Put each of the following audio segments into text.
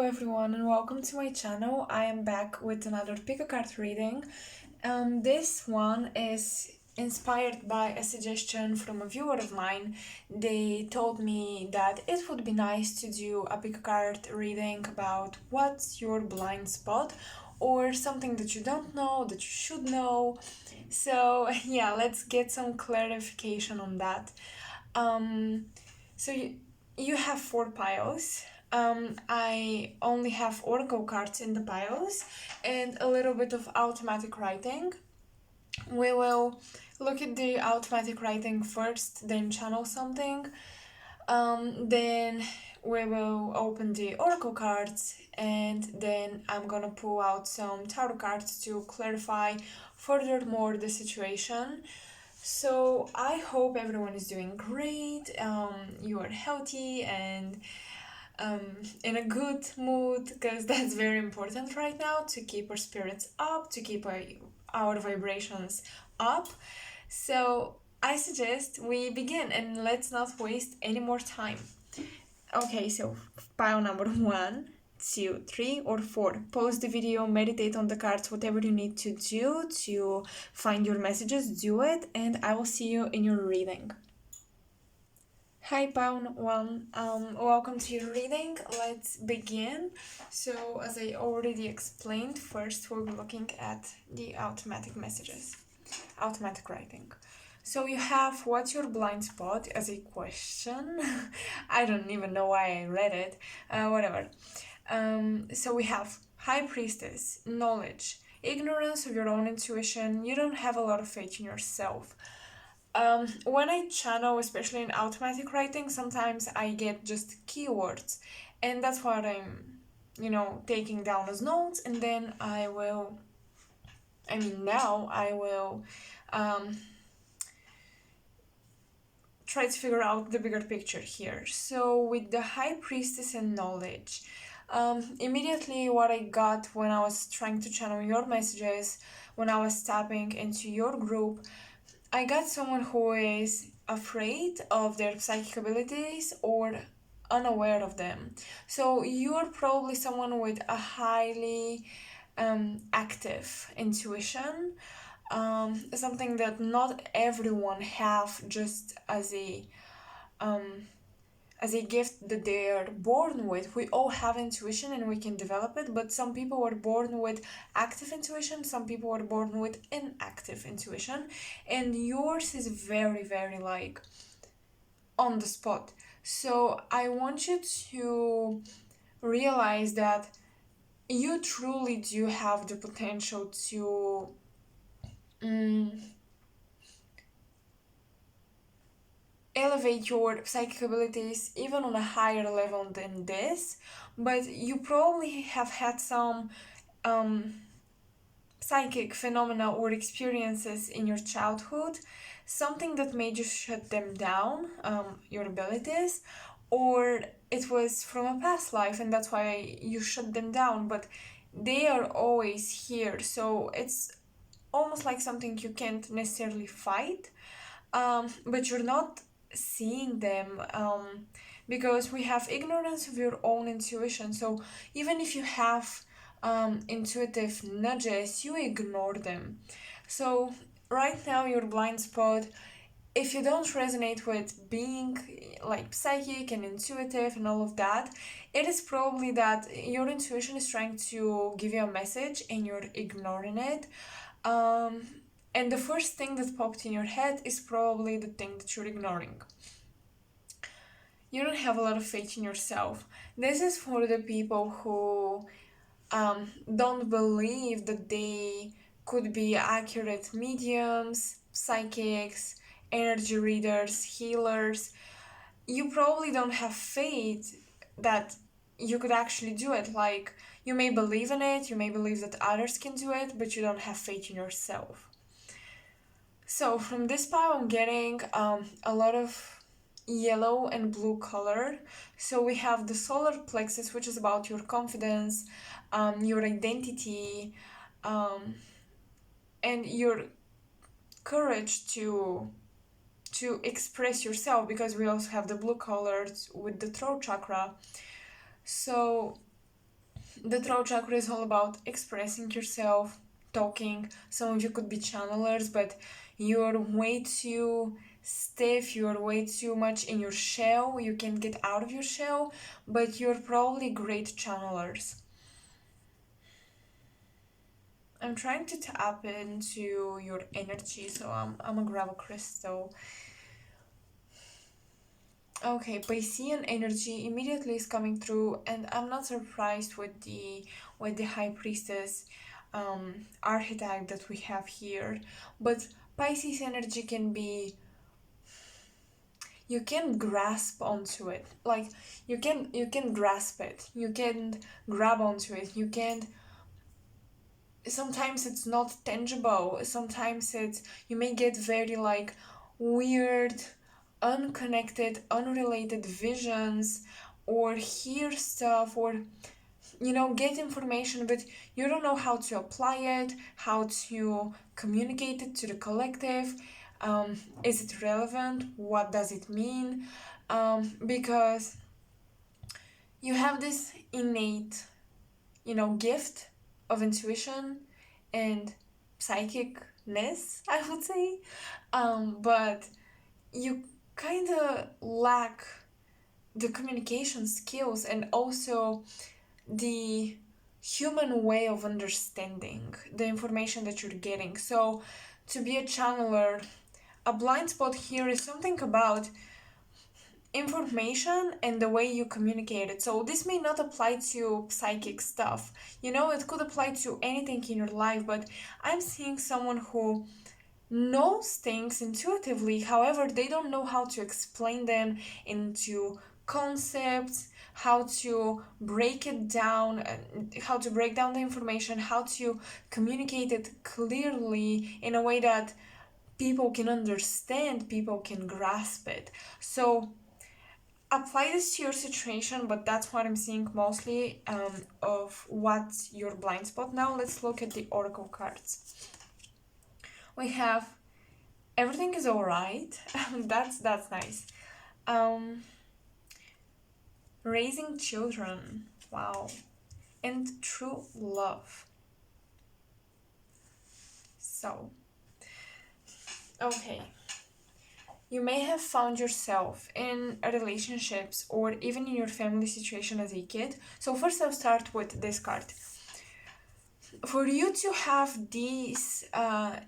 everyone and welcome to my channel. I am back with another pick a card reading. This one is inspired by a suggestion from a viewer of mine. They told me that it would be nice to do a pick a card reading about what's your blind spot or something that you don't know that you should know. So yeah, let's get some clarification on that. So you have 4 piles. I only have oracle cards in the piles and a little bit of automatic writing. We will look at the automatic writing first, then channel something. Then we will open the oracle cards and then I'm gonna pull out some tarot cards to clarify furthermore the situation. So I hope everyone is doing great, you are healthy and in a good mood, because that's very important right now to keep our spirits up, to keep our vibrations up. So I suggest we begin and let's not waste any more time. Okay, so pile number 1, 2, 3, or 4. Pause the video, meditate on the cards, whatever you need to do to find your messages, do it, and I will see you in your reading. Hi pile 1, welcome to your reading. Let's begin. So as I already explained, first we'll be looking at the automatic messages, automatic writing. So you have what's your blind spot as a question. I don't even know why I read it, whatever. So we have High Priestess, knowledge, ignorance of your own intuition, you don't have a lot of faith in yourself. When I channel, especially in automatic writing, sometimes I get just keywords, and that's what I'm, taking down as notes, and then now I will try to figure out the bigger picture here. So with the High Priestess and knowledge, immediately what I got when I was trying to channel your messages, when I was tapping into your group, I got someone who is afraid of their psychic abilities or unaware of them. So you're probably someone with a highly active intuition, something that not everyone have just as a gift that they are born with. We all have intuition and we can develop it, but some people are born with active intuition, some people are born with inactive intuition, and yours is very, very like on the spot. So I want you to realize that you truly do have the potential to elevate your psychic abilities even on a higher level than this, but you probably have had some psychic phenomena or experiences in your childhood, something that made you shut them down, your abilities, or it was from a past life and that's why you shut them down, but they are always here. So it's almost like something you can't necessarily fight, but you're not seeing them, because we have ignorance of your own intuition. So even if you have intuitive nudges, you ignore them. So right now your blind spot, if you don't resonate with being like psychic and intuitive and all of that, it is probably that your intuition is trying to give you a message and you're ignoring it. And the first thing that popped in your head is probably the thing that you're ignoring. You don't have a lot of faith in yourself. This is for the people who don't believe that they could be accurate mediums, psychics, energy readers, healers. You probably don't have faith that you could actually do it. Like, you may believe in it, you may believe that others can do it, but you don't have faith in yourself. So from this pile I'm getting a lot of yellow and blue color. So we have the solar plexus, which is about your confidence, your identity, and your courage to express yourself, because we also have the blue colors with the throat chakra. So The throat chakra is all about expressing yourself, talking. Some of you could be channelers, but you're way too stiff, you're way too much in your shell. You can get out of your shell, but you're probably great channelers. I'm trying to tap into your energy, so I'm gonna grab a crystal. Okay, Piscean energy immediately is coming through, and I'm not surprised with the High Priestess archetype that we have here. But Pisces energy can be, you can grasp onto it. Like you can grasp it. You can grab onto it. You can, sometimes it's not tangible. Sometimes it's, you may get very like weird, unconnected, unrelated visions, or hear stuff, or get information, but you don't know how to apply it, how to communicate it to the collective. Is it relevant? What does it mean? Because you have this innate gift of intuition and psychicness, I would say. But you kind of lack the communication skills and also the human way of understanding the information that you're getting. So, to be a channeler, a blind spot here is something about information and the way you communicate it. So, this may not apply to psychic stuff, it could apply to anything in your life, but I'm seeing someone who knows things intuitively, however, they don't know how to explain them into concepts, how to break it down, how to break down the information, how to communicate it clearly in a way that people can understand, people can grasp it. So apply this to your situation, but that's what I'm seeing mostly of what's your blind spot. Now let's look at the oracle cards. We have everything is all right. that's nice. Raising children, wow, and true love. So, okay, you may have found yourself in relationships or even in your family situation as a kid. So first I'll start with this card. For you to have these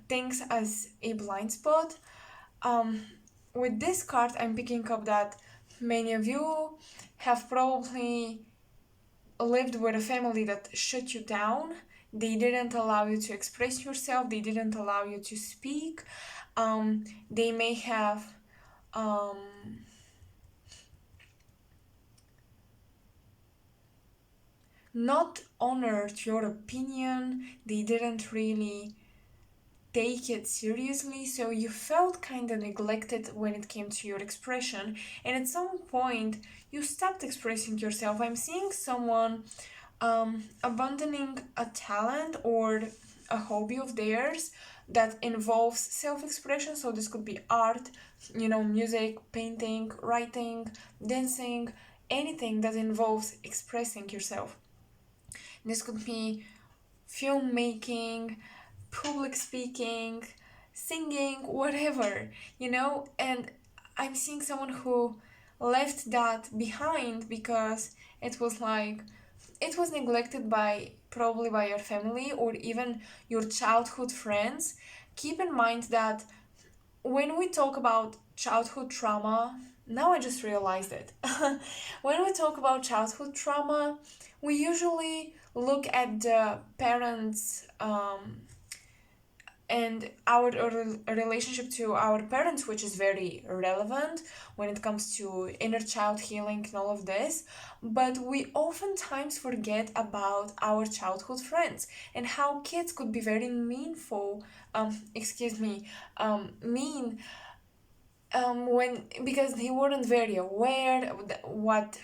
things as a blind spot, with this card I'm picking up that many of you have probably lived with a family that shut you down. They didn't allow you to express yourself, they didn't allow you to speak. They may have not honored your opinion, they didn't really take it seriously, so you felt kind of neglected when it came to your expression, and at some point you stopped expressing yourself. I'm seeing someone abandoning a talent or a hobby of theirs that involves self-expression. So this could be art, music, painting, writing, dancing, anything that involves expressing yourself. This could be filmmaking, public speaking, singing, whatever, and I'm seeing someone who left that behind because it was neglected by probably by your family or even your childhood friends. Keep in mind that when we talk about childhood trauma, now I just realized it. When we talk about childhood trauma, we usually look at the parents and our relationship to our parents, which is very relevant when it comes to inner child healing and all of this, but we oftentimes forget about our childhood friends and how kids could be very mean when, because they weren't very aware what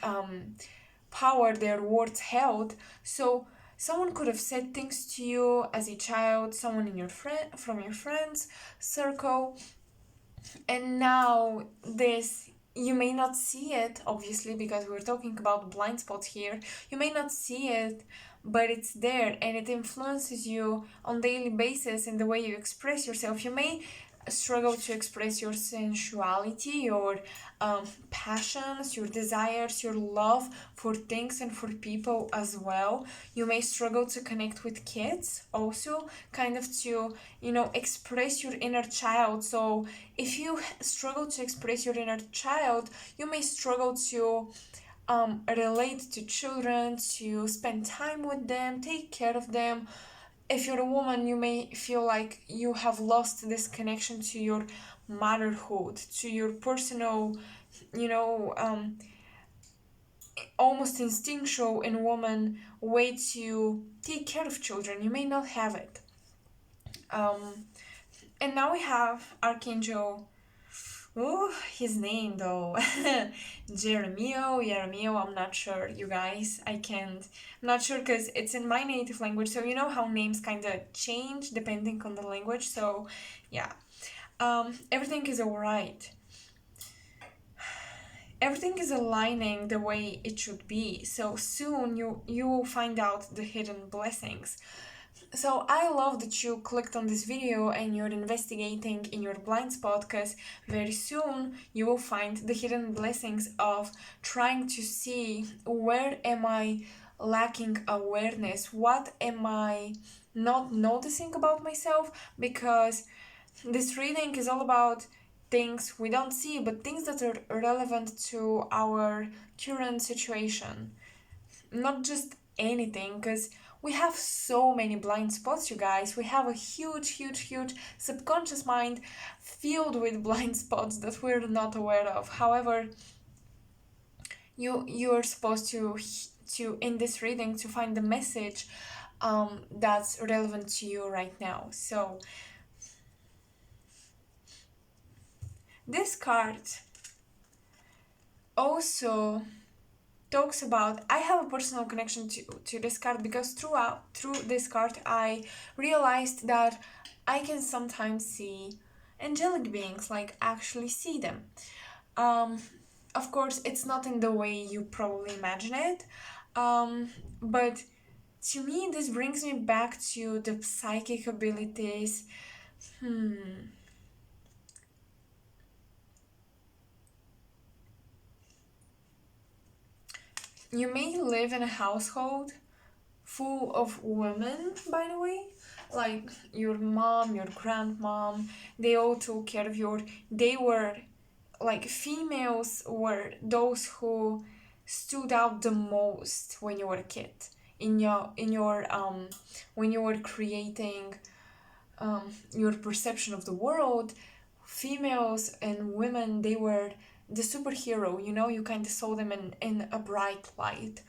power their words held. So someone could have said things to you as a child, someone in from your friends circle, and now this you may not see it, obviously, because we're talking about blind spots here. You may not see it, but it's there, and it influences you on daily basis in the way you express yourself. You may struggle to express your sensuality, your passions, your desires, your love for things and for people as well. You may struggle to connect with kids also, kind of to, express your inner child. So if you struggle to express your inner child, you may struggle to relate to children, to spend time with them, take care of them. If you're a woman, you may feel like you have lost this connection to your motherhood, to your personal, you know, almost instinctual in woman way to take care of children. You may not have it. And now we have Archangel. Oh, his name though. Jeremio, I'm not sure, you guys. I'm not sure because it's in my native language. So you know how names kind of change depending on the language. So yeah, everything is alright. Everything is aligning the way it should be. So soon you will find out the hidden blessings. So I love that you clicked on this video and you're investigating in your blind spot, because very soon you will find the hidden blessings of trying to see where am I lacking awareness, what am I not noticing about myself, because this reading is all about things we don't see, but things that are relevant to our current situation, not just anything, because we have so many blind spots, you guys. We have a huge subconscious mind filled with blind spots that we're not aware of. However, you're supposed to in this reading to find the message that's relevant to you right now. So this card also talks about, I have a personal connection to this card, because through this card I realized that I can sometimes see angelic beings, like actually see them. Of course, it's not in the way you probably imagine it, but to me this brings me back to the psychic abilities. You may live in a household full of women, by the way, like your mom, your grandmom, they all took care of you. They were like, females were those who stood out the most when you were a kid, in your when you were creating your perception of the world. Females and women, they were the superhero, you kind of saw them in a bright light,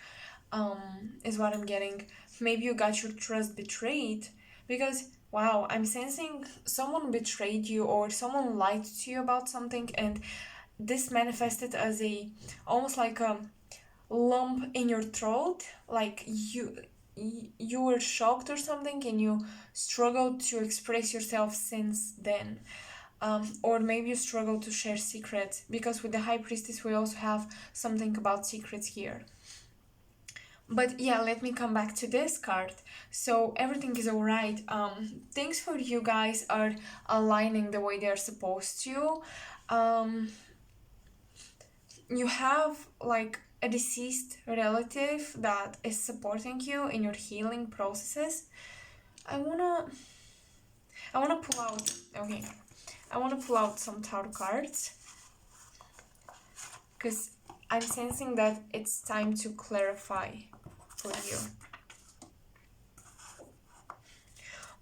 is what I'm getting. Maybe you got your trust betrayed, because wow, I'm sensing someone betrayed you or someone lied to you about something, and this manifested as a almost like a lump in your throat, like you were shocked or something and you struggled to express yourself since then. Or maybe you struggle to share secrets, because with the High Priestess we also have something about secrets here. But yeah, let me come back to this card. So everything is alright. Things for you guys are aligning the way they're supposed to. You have like a deceased relative that is supporting you in your healing processes. I wanna pull out, okay, I wanna pull out some tarot cards, because I'm sensing that it's time to clarify for you.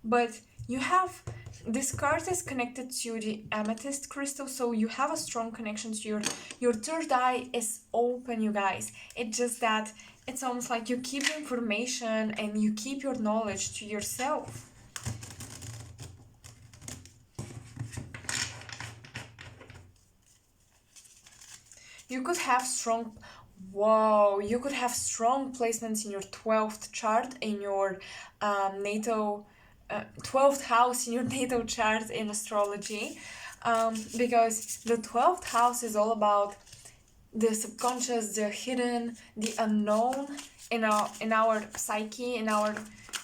But you have, this card is connected to the amethyst crystal, so you have a strong connection to your third eye is open, you guys. It's just that it's almost like you keep information and you keep your knowledge to yourself. You could have strong, you could have strong placements in your 12th chart, in your natal 12th house in your natal chart in astrology. because the 12th house is all about the subconscious, the hidden, the unknown in our psyche, in our,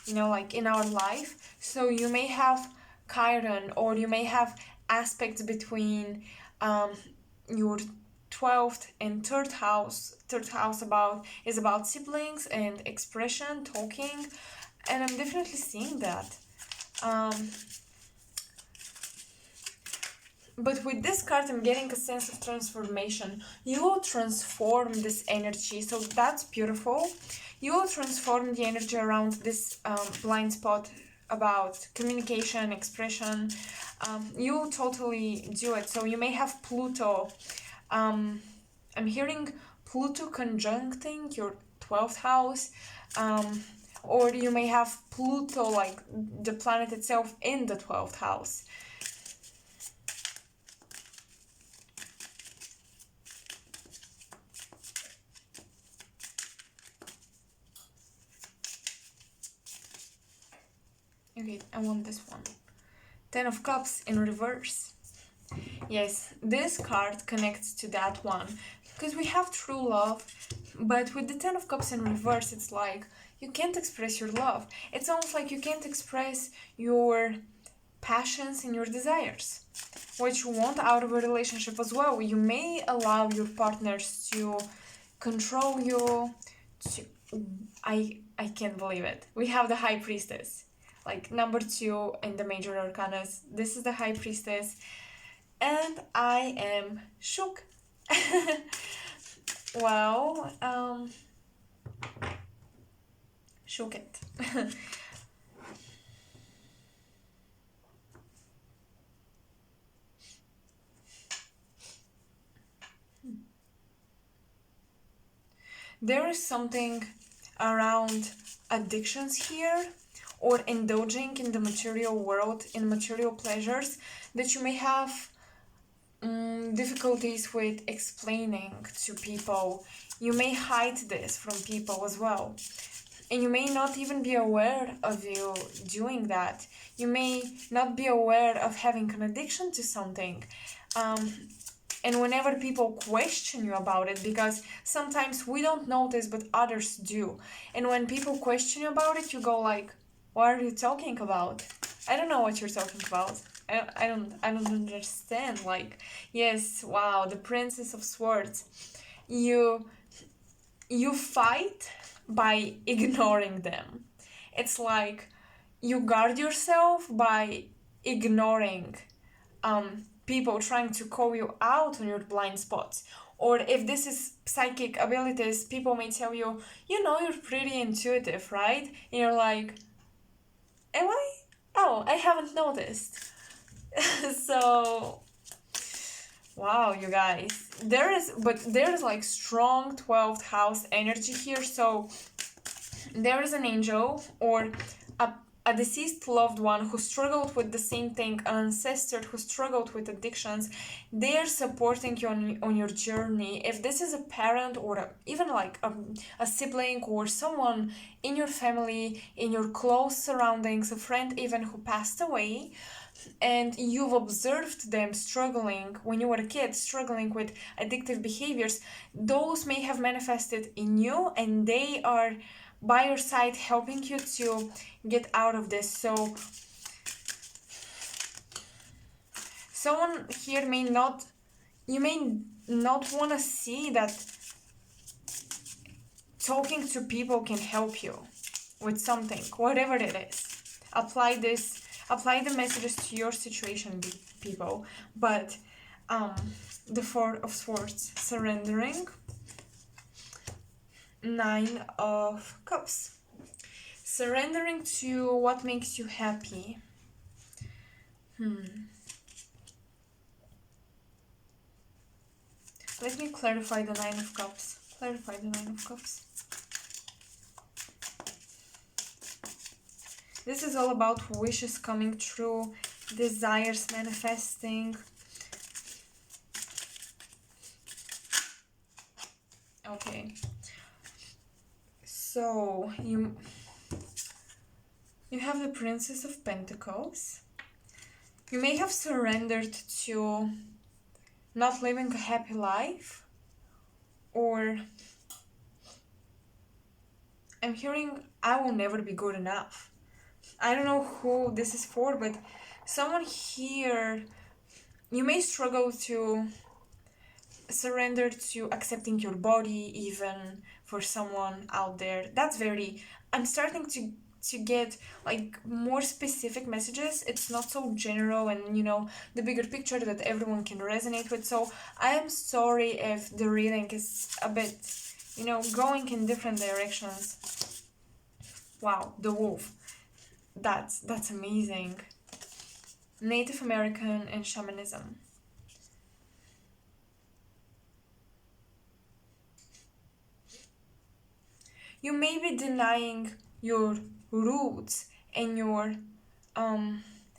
like in our life. So you may have Chiron, or you may have aspects between your 12th and third house. Third house is about siblings and expression, talking, and I'm definitely seeing that. But with this card, I'm getting a sense of transformation. You will transform this energy, so that's beautiful. You will transform the energy around this blind spot about communication, expression. You will totally do it. So you may have Pluto. I'm hearing Pluto conjuncting your 12th house. Or you may have Pluto, like the planet itself, in the 12th house. Okay, I want this one. 10 of Cups in reverse. Yes, this card connects to that one, because we have true love, but with the 10 of Cups in reverse, it's like you can't express your love. It's almost like you can't express your passions and your desires, what you want out of a relationship as well. You may allow your partners to control you. I can't believe it. We have the High Priestess, like number 2 in the major arcanas. This is the High Priestess, and I am shook. Well, shook it. There is something around addictions here, or indulging in the material world, in material pleasures, that you may have difficulties with explaining to people. You may hide this from people as well. And you may not even be aware of you doing that. You may not be aware of having an addiction to something. And whenever people question you about it, because sometimes we don't notice, but others do. And when people question you about it, you go like, what are you talking about? I don't know what you're talking about. I don't understand. Like, yes, wow, the Princess of Swords. You fight by ignoring them. It's like you guard yourself by ignoring people trying to call you out on your blind spots. Or if this is psychic abilities, people may tell you, you're pretty intuitive, right? And you're like, am I? Oh, I haven't noticed. So, wow, you guys. There is like strong 12th house energy here. So there is an angel, or a deceased loved one who struggled with the same thing, an ancestor who struggled with addictions. They are supporting you on your journey. If this is a parent, or even like a sibling, or someone in your family, in your close surroundings, a friend even who passed away, and you've observed them struggling when you were a kid, struggling with addictive behaviors, those may have manifested in you, and they are by your side helping you to get out of this. So someone here you may not want to see that talking to people can help you with something, whatever it is. Apply the messages to your situation, people. But the 4 of Swords, surrendering. 9 of Cups, surrendering to what makes you happy. Let me clarify the 9 of Cups. Clarify the 9 of Cups. This is all about wishes coming true, desires manifesting. Okay. So, you have the Princess of Pentacles. You may have surrendered to not living a happy life, or I'm hearing I will never be good enough. I don't know who this is for, but someone here, you may struggle to surrender to accepting your body, even for someone out there. That's very, I'm starting to get like more specific messages. It's not so general and the bigger picture that everyone can resonate with. So I am sorry if the reading is a bit going in different directions. Wow, the wolf. That's amazing. Native American and shamanism. You may be denying your roots and your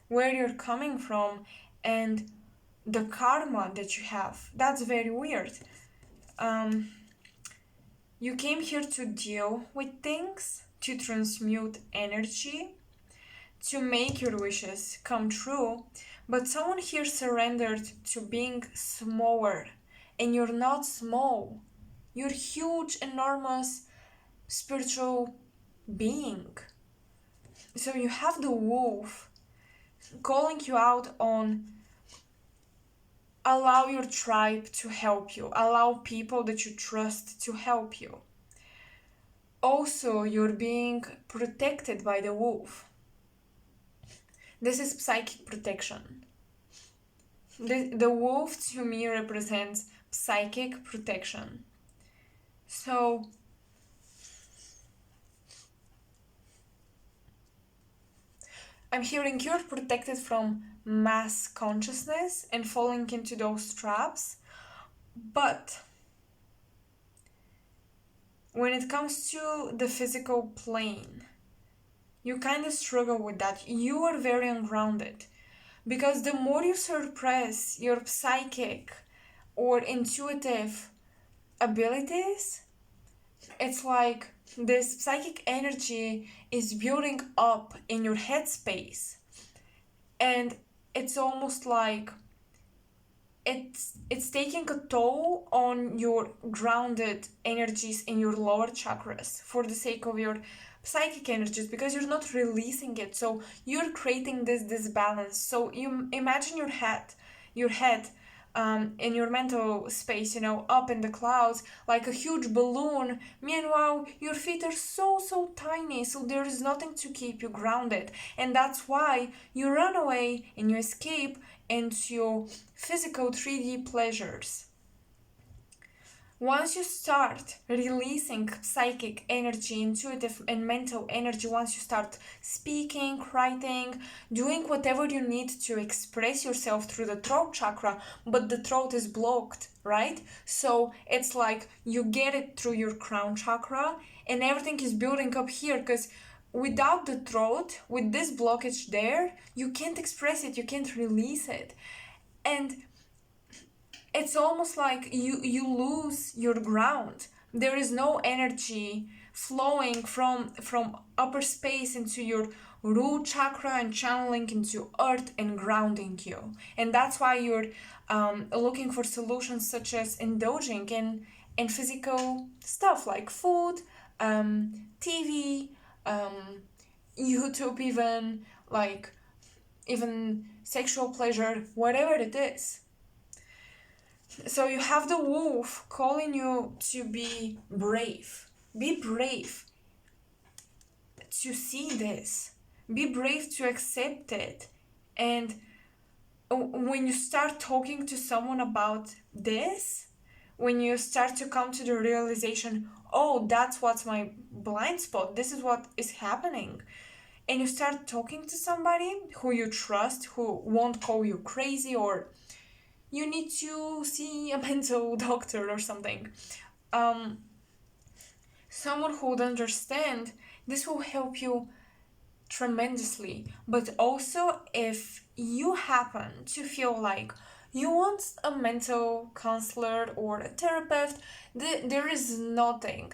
where you're coming from and the karma that you have. That's very weird. Um, you came here to deal with things, to transmute energy, to make your wishes come true, but someone here surrendered to being smaller, and you're not small. You're huge, enormous spiritual being. So you have the wolf calling you out on allow your tribe to help you, allow people that you trust to help you. Also, you're being protected by the wolf. This is psychic protection. The wolf to me represents psychic protection. So I'm hearing you're protected from mass consciousness and falling into those traps, but when it comes to the physical plane, you kind of struggle with that. You are very ungrounded because the more you suppress your psychic or intuitive abilities, it's like this psychic energy is building up in your headspace, and it's almost like it's taking a toll on your grounded energies in your lower chakras for the sake of your psychic energies, because you're not releasing it. So you're creating this disbalance. So you imagine your head in your mental space, up in the clouds like a huge balloon. Meanwhile, your feet are so tiny, so there is nothing to keep you grounded. And that's why you run away and you escape into physical 3D pleasures. Once you start releasing psychic energy, intuitive and mental energy, once you start speaking, writing, doing whatever you need to express yourself through the throat chakra, but the throat is blocked, right? So it's like you get it through your crown chakra and everything is building up here, because without the throat, with this blockage there, you can't express it, you can't release it. And it's almost like you lose your ground. There is no energy flowing from upper space into your root chakra and channeling into earth and grounding you. And that's why you're looking for solutions such as indulging in physical stuff like food, TV, YouTube, even like even sexual pleasure, whatever it is. So you have the wolf calling you to be brave. Be brave to see this. Be brave to accept it. And when you start talking to someone about this, when you start to come to the realization, oh, that's what's my blind spot, this is what is happening, and you start talking to somebody who you trust, who won't call you crazy or you need to see a mental doctor or something, someone who would understand, this will help you tremendously. But also, if you happen to feel like you want a mental counselor or a therapist, there is nothing.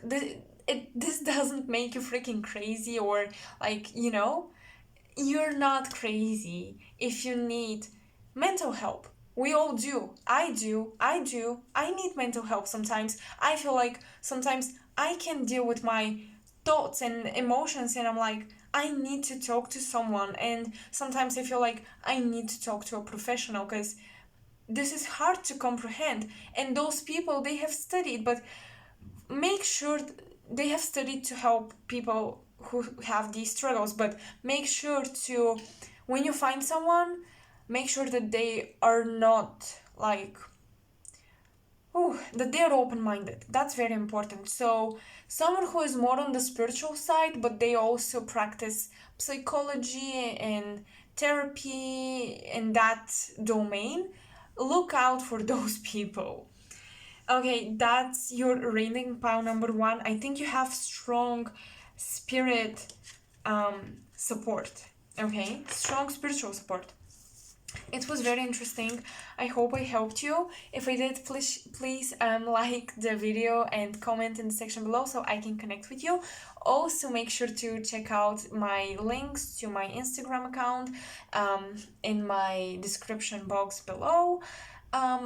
This doesn't make you freaking crazy or like, you're not crazy if you need mental help. We all do. I do. I do. I need mental help sometimes. I feel like sometimes I can deal with my thoughts and emotions, and I'm like, I need to talk to someone. And sometimes I feel like I need to talk to a professional because this is hard to comprehend. And those people, they have studied, but make sure they have studied to help people who have these struggles, but make sure to, when you find someone, make sure that they are not like, oh, that they're open-minded. That's very important. So someone who is more on the spiritual side, but they also practice psychology and therapy in that domain, look out for those people. Okay, that's your reading pile number one. I think you have strong spirit support. Okay, strong spiritual support. It was very interesting. I hope I helped you. If I did, please like the video and comment in the section below so I can connect with you. Also, make sure to check out my links to my Instagram account in my description box below.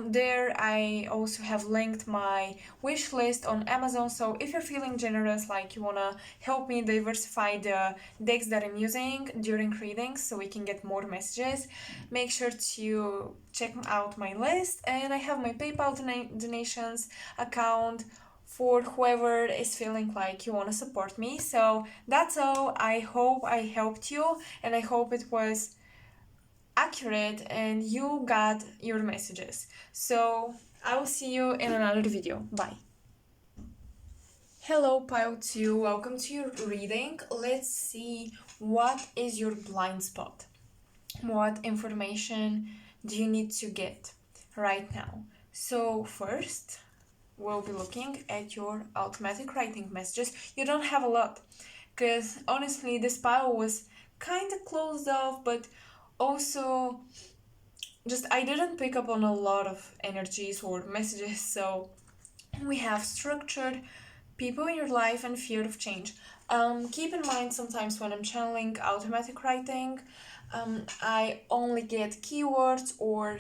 There I also have linked my wish list on Amazon, so if you're feeling generous, like you wanna help me diversify the decks that I'm using during readings so we can get more messages, make sure to check out my list. And I have my PayPal donations account for whoever is feeling like you want to support me. So that's all. I hope I helped you, and I hope it was accurate and you got your messages. So I will see you in another video. Bye. Hello, pile 2. Welcome to your reading. Let's see, what is your blind spot? What information do you need to get right now? So first, we'll be looking at your automatic writing messages. You don't have a lot, because honestly this pile was kind of closed off, but also just I didn't pick up on a lot of energies or messages. So we have structured, people in your life, and fear of change. Keep in mind, sometimes when I'm channeling automatic writing, I only get keywords or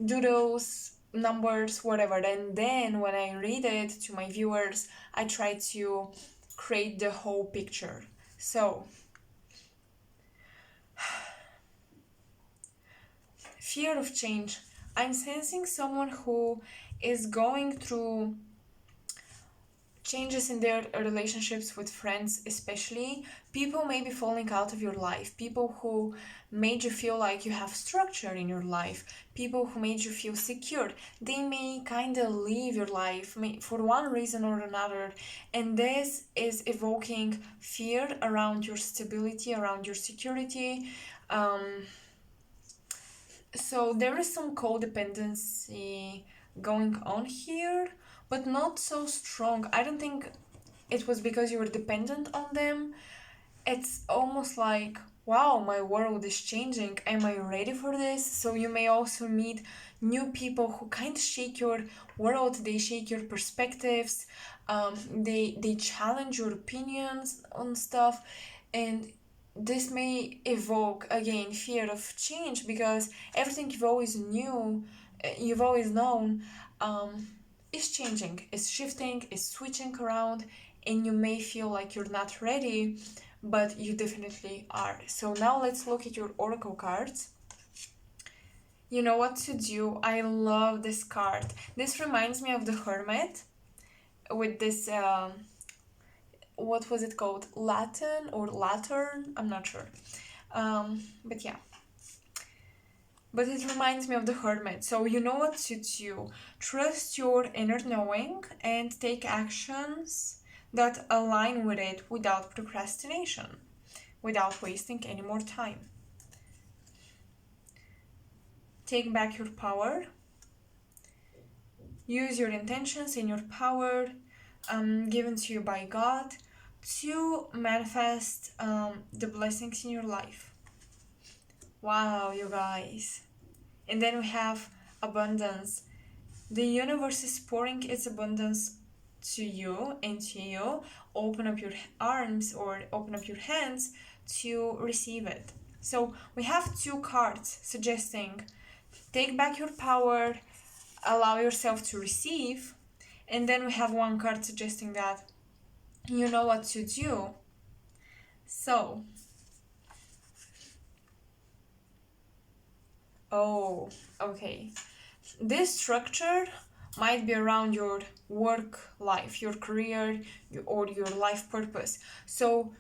doodles, numbers, whatever, and then when I read it to my viewers, I try to create the whole picture. So fear of change. I'm sensing someone who is going through changes in their relationships with friends, especially. People may be falling out of your life, people who made you feel like you have structure in your life, people who made you feel secure. They may kind of leave your life for one reason or another, and this is evoking fear around your stability, around your security. So there is some codependency going on here, but not so strong. I don't think it was because you were dependent on them. It's almost like, wow, my world is changing. Am I ready for this? So you may also meet new people who kind of shake your world. They shake your perspectives. They challenge your opinions on stuff, and this may evoke again fear of change, because everything you've always known, is changing, is shifting, is switching around, and you may feel like you're not ready, but you definitely are. So now let's look at your oracle cards. You know what to do. I love this card. This reminds me of the Hermit with this what was it called? Latin or Lattern? I'm not sure. But yeah. But it reminds me of the Hermit. So you know what to do. Trust your inner knowing and take actions that align with it without procrastination, without wasting any more time. Take back your power. Use your intentions and your power given to you by God to manifest the blessings in your life. Wow, you guys. And then we have abundance. The universe is pouring its abundance to you, into you. Open up your arms or open up your hands to receive it. So we have two cards suggesting take back your power, allow yourself to receive, and then we have one card suggesting that you know what to do. So, okay. This structure might be around your work life, your career, or your life purpose. So,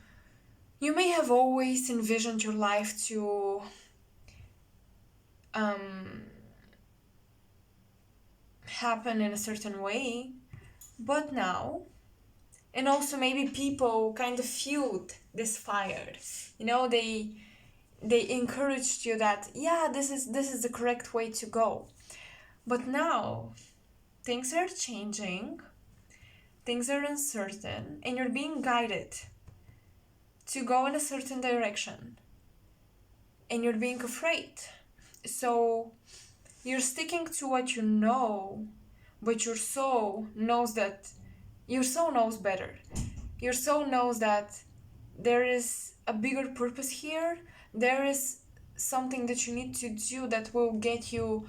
you may have always envisioned your life to happen in a certain way, but now, and also maybe people kind of fueled this fire. They encouraged you that this is the correct way to go. But now things are changing, things are uncertain, and you're being guided to go in a certain direction, and you're being afraid. So you're sticking to what you know, but your soul knows better. Your soul knows that there is a bigger purpose here. There is something that you need to do that will get you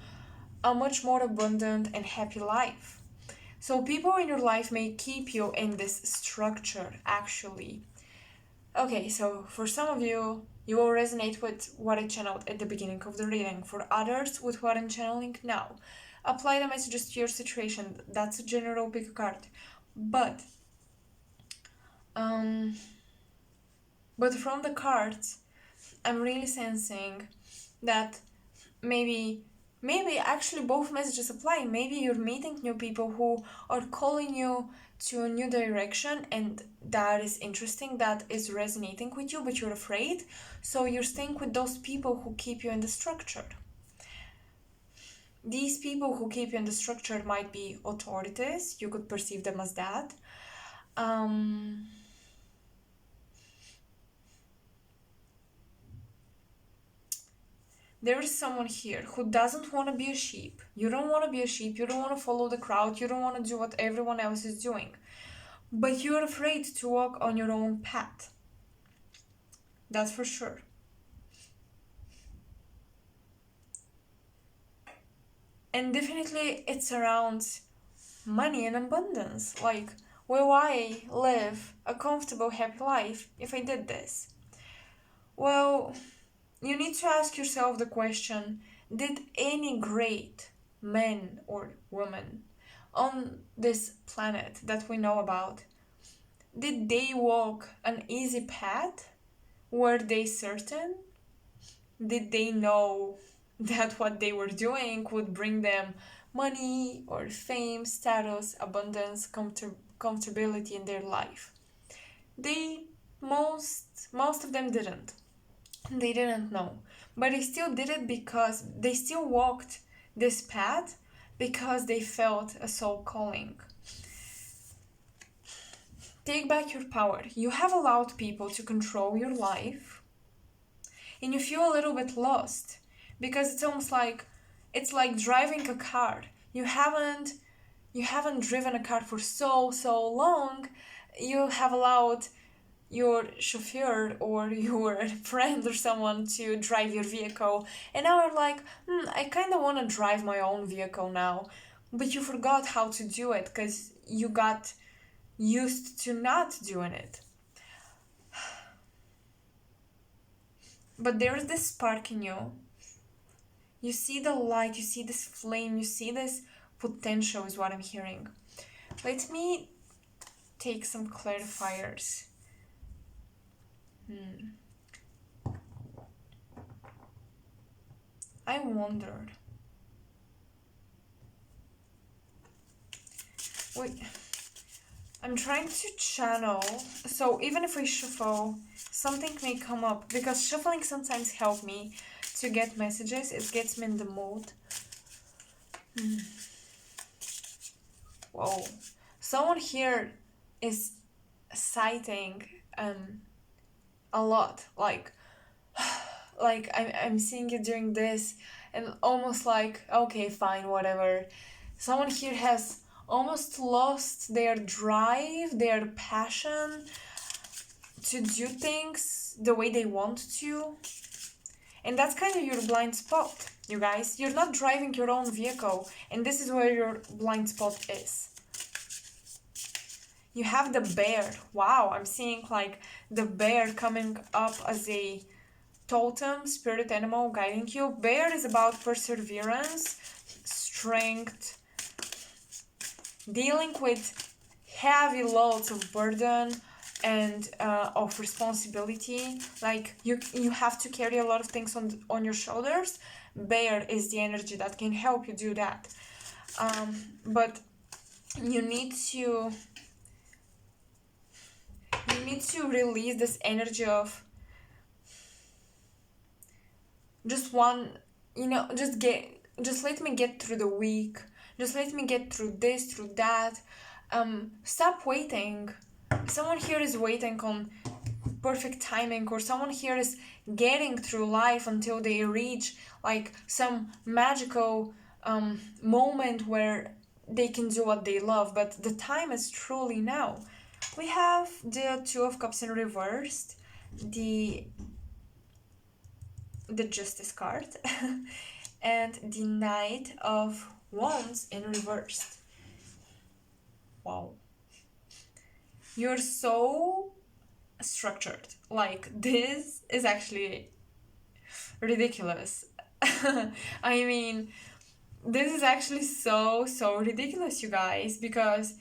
a much more abundant and happy life. So people in your life may keep you in this structure, actually. Okay, so for some of you, you will resonate with what I channeled at the beginning of the reading. For others, with what I'm channeling now. Apply the messages to your situation. That's a general pick card. But from the cards, I'm really sensing that maybe actually both messages apply. Maybe you're meeting new people who are calling you to a new direction, and that is interesting, that is resonating with you, but you're afraid. So you're staying with those people who keep you in the structure. These people who keep you in the structure might be authorities. You could perceive them as that. There is someone here who doesn't want to be a sheep. You don't want to be a sheep. You don't want to follow the crowd. You don't want to do what everyone else is doing. But you're afraid to walk on your own path. That's for sure. And definitely it's around money and abundance. Like, will I live a comfortable, happy life if I did this? Well, you need to ask yourself the question, did any great man or woman on this planet that we know about, did they walk an easy path? Were they certain? Did they know that what they were doing would bring them money or fame, status, abundance, comfortability in their life? Most of them didn't. They didn't know, but they still did it because they still walked this path because they felt a soul calling. Take back your power. You have allowed people to control your life, and you feel a little bit lost because it's almost like it's like driving a car. You haven't driven a car for so long. You have allowed your chauffeur or your friend or someone to drive your vehicle, and now you're like, I kind of want to drive my own vehicle now, but you forgot how to do it because you got used to not doing it. But there's this spark in you. You see the light, you see this flame, you see this potential is what I'm hearing. Let me take some clarifiers. I wondered. Wait, I'm trying to channel, so even if we shuffle, something may come up, because shuffling sometimes helps me to get messages. It gets me in the mood. Whoa. Someone here is citing a lot, like I'm seeing you doing this, and almost like, okay, fine, whatever. Someone here has almost lost their drive, their passion to do things the way they want to. And that's kind of your blind spot, you guys. You're not driving your own vehicle, and this is where your blind spot is. You have the bear. Wow, I'm seeing like the bear coming up as a totem, spirit animal guiding you. Bear is about perseverance, strength, dealing with heavy loads of burden and of responsibility. Like you have to carry a lot of things on your shoulders. Bear is the energy that can help you do that. But you need to release this energy of just one, just let me get through the week, just let me get through this, through that. Stop waiting. Someone here is waiting on perfect timing, or someone here is getting through life until they reach like some magical moment where they can do what they love, but the time is truly now. We have the Two of Cups in reversed, the Justice card, and the Knight of Wands in reversed. Wow. You're so structured. Like, this is actually ridiculous. I mean, this is actually so ridiculous, you guys, because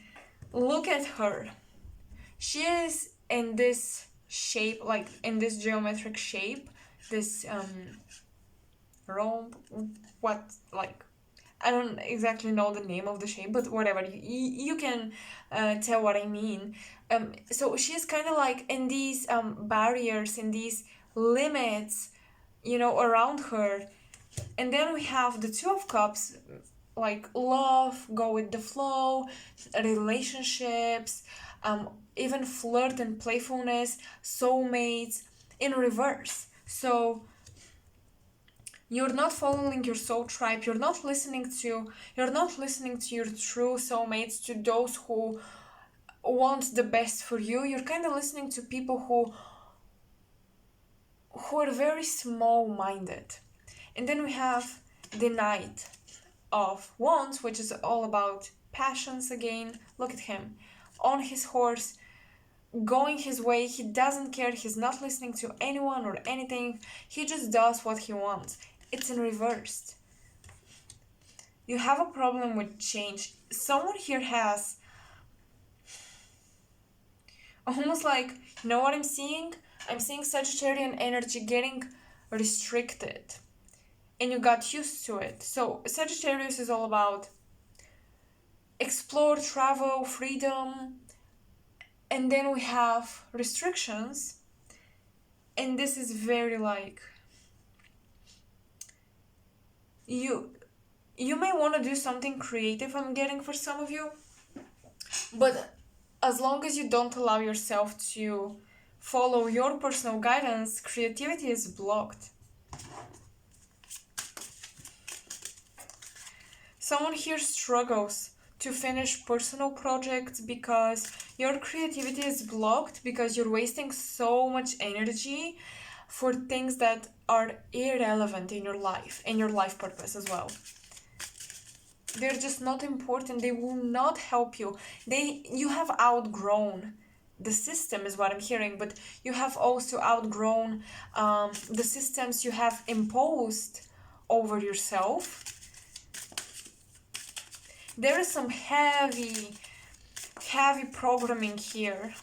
look at her. She is in this shape, like in this geometric shape, this rhomb, what, like, I don't exactly know the name of the shape, but whatever, you can tell what I mean. So she's kind of like in these barriers, in these limits, around her. And then we have the Two of Cups, like love, go with the flow, relationships, even flirt and playfulness, soulmates in reverse. So you're not following your soul tribe, you're not listening to your true soulmates, to those who want the best for you. You're kind of listening to people who are very small-minded. And then we have the Knight of Wands, which is all about passions again. Look at him on his horse, going his way. He doesn't care, he's not listening to anyone or anything, he just does what he wants. It's in reversed. You have a problem with change. Someone here has almost like, you know what I'm seeing? I'm seeing Sagittarian energy getting restricted, and you got used to it. So Sagittarius is all about explore, travel, freedom, and then we have restrictions, and this is very like, you may want to do something creative, I'm getting, for some of you, but as long as you don't allow yourself to follow your personal guidance, creativity is blocked. Someone here struggles to finish personal projects because your creativity is blocked, because you're wasting so much energy for things that are irrelevant in your life and your life purpose as well. They're just not important. They will not help you. You have outgrown the system, is what I'm hearing, but you have also outgrown the systems you have imposed over yourself. There is some heavy programming here.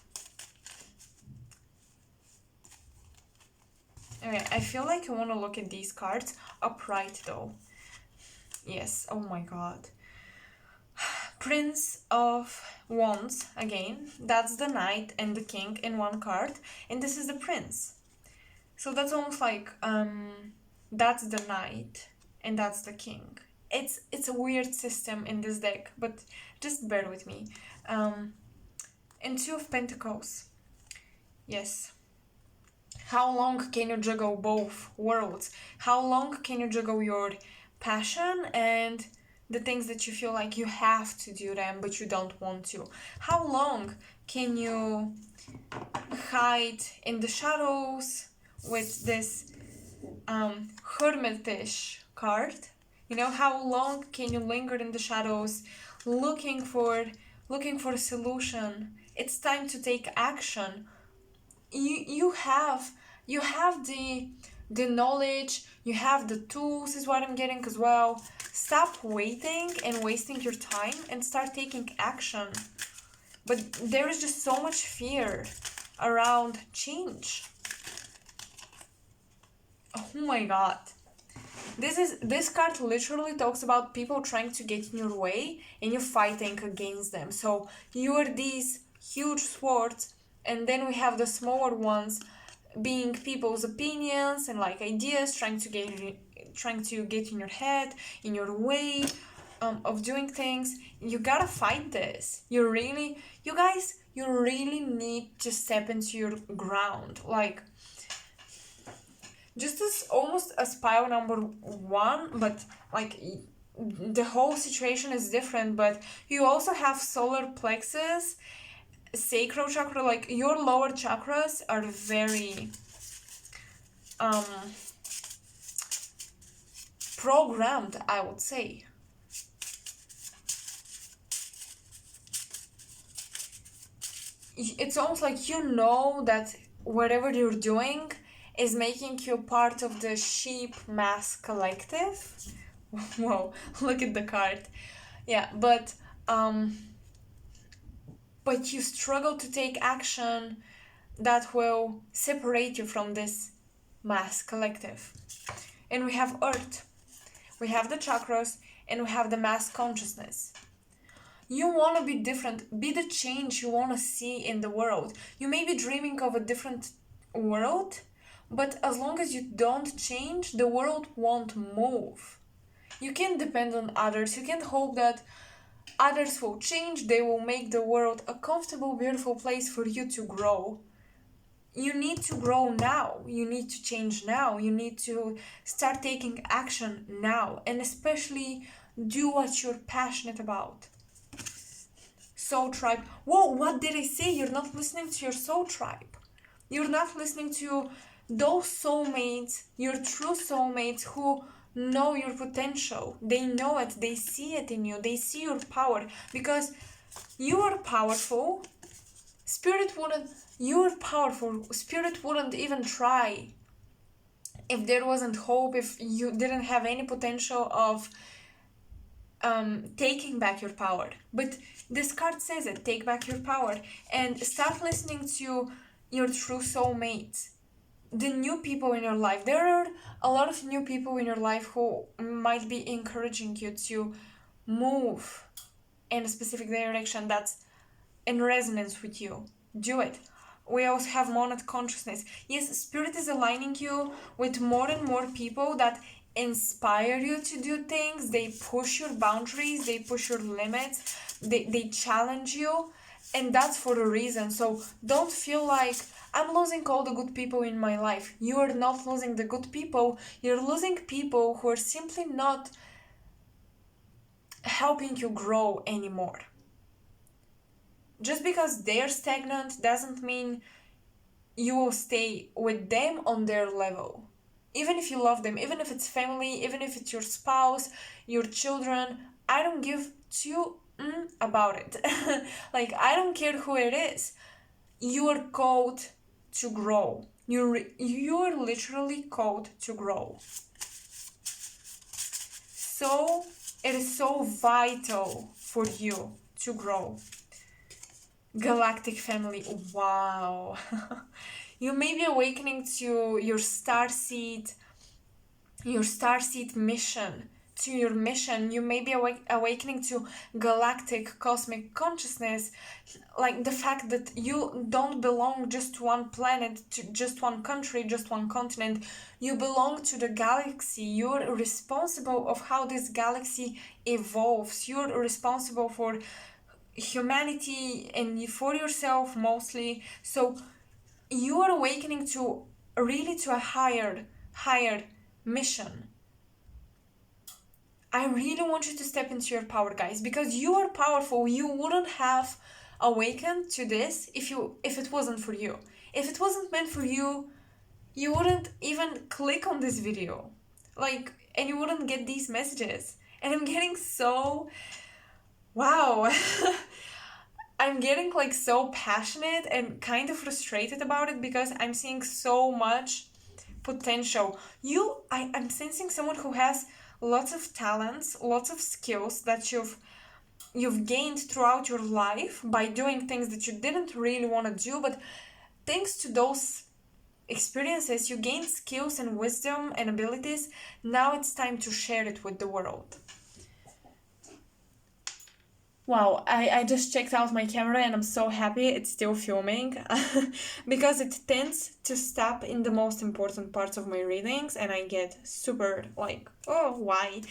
Okay, I feel like I want to look at these cards upright though. Yes, oh my god. Prince of Wands, again, that's the Knight and the King in one card, and this is the Prince. So that's almost like, that's the Knight and that's the King. It's a weird system in this deck, but just bear with me. And Two of Pentacles. Yes. How long can you juggle both worlds? How long can you juggle your passion and the things that you feel like you have to do them but you don't want to? How long can you hide in the shadows with this hermitish card. You know, how long can you linger in the shadows looking for a solution? It's time to take action. You have the knowledge, you have the tools, is what I'm getting as well. Stop waiting and wasting your time and start taking action. But there is just so much fear around change. Oh my god. This card literally talks about people trying to get in your way and you fighting against them. So you are these huge swords, and then we have the smaller ones being people's opinions and like ideas trying to get in your head, in your way of doing things. You gotta fight this. You guys, you really need to step into your ground. Like, just as almost as pile number one, but like the whole situation is different. But you also have solar plexus, sacral chakra. Like, your lower chakras are very programmed, I would say. It's almost like you know that whatever you're doing is making you part of the sheep mass collective. Whoa, look at the card. Yeah, but you struggle to take action that will separate you from this mass collective. And we have Earth, we have the chakras, and we have the mass consciousness. You want to be different, be the change you want to see in the world. You may be dreaming of a different world, but as long as you don't change, the world won't move. You can't depend on others. You can't hope that others will change. They will make the world a comfortable, beautiful place for you to grow. You need to grow now. You need to change now. You need to start taking action now. And especially do what you're passionate about. Soul tribe. Whoa, what did I say? You're not listening to your soul tribe. You're not listening to those soulmates, your true soulmates who know your potential. They know it. They see it in you. They see your power. Because you are powerful. You're powerful. Spirit wouldn't even try if there wasn't hope, if you didn't have any potential of taking back your power. But this card says it, take back your power, and start listening to your true soulmates, the new people in your life. There are a lot of new people in your life who might be encouraging you to move in a specific direction that's in resonance with you. Do it. We also have monad consciousness. Yes, spirit is aligning you with more and more people that inspire you to do things. They push your boundaries, they push your limits, they challenge you, and that's for a reason. So don't feel like I'm losing all the good people in my life. You are not losing the good people. You're losing people who are simply not helping you grow anymore. Just because they're stagnant doesn't mean you will stay with them on their level. Even if you love them, even if it's family, even if it's your spouse, your children, I don't give two about it. Like, I don't care who it is. You are called to grow. You're literally called to grow. So it is so vital for you to grow. Galactic family, wow. You may be awakening to your starseed mission, to your mission. You may be awakening to galactic cosmic consciousness, like the fact that you don't belong just to one planet, to just one country, just one continent. You belong to the galaxy. You're responsible of how this galaxy evolves. You're responsible for humanity and for yourself mostly. So you are awakening to a higher mission. I really want you to step into your power, guys, because you are powerful. You wouldn't have awakened to this if it wasn't for you. If it wasn't meant for you, you wouldn't even click on this video. Like, and you wouldn't get these messages. And I'm getting so, wow. I'm getting like so passionate and kind of frustrated about it because I'm seeing so much potential. I'm sensing someone who has lots of talents, lots of skills that you've gained throughout your life by doing things that you didn't really want to do, but thanks to those experiences you gained skills and wisdom and abilities. Now it's time to share it with the world. Wow, I just checked out my camera and I'm so happy it's still filming because it tends to stop in the most important parts of my readings and I get super like, oh, why?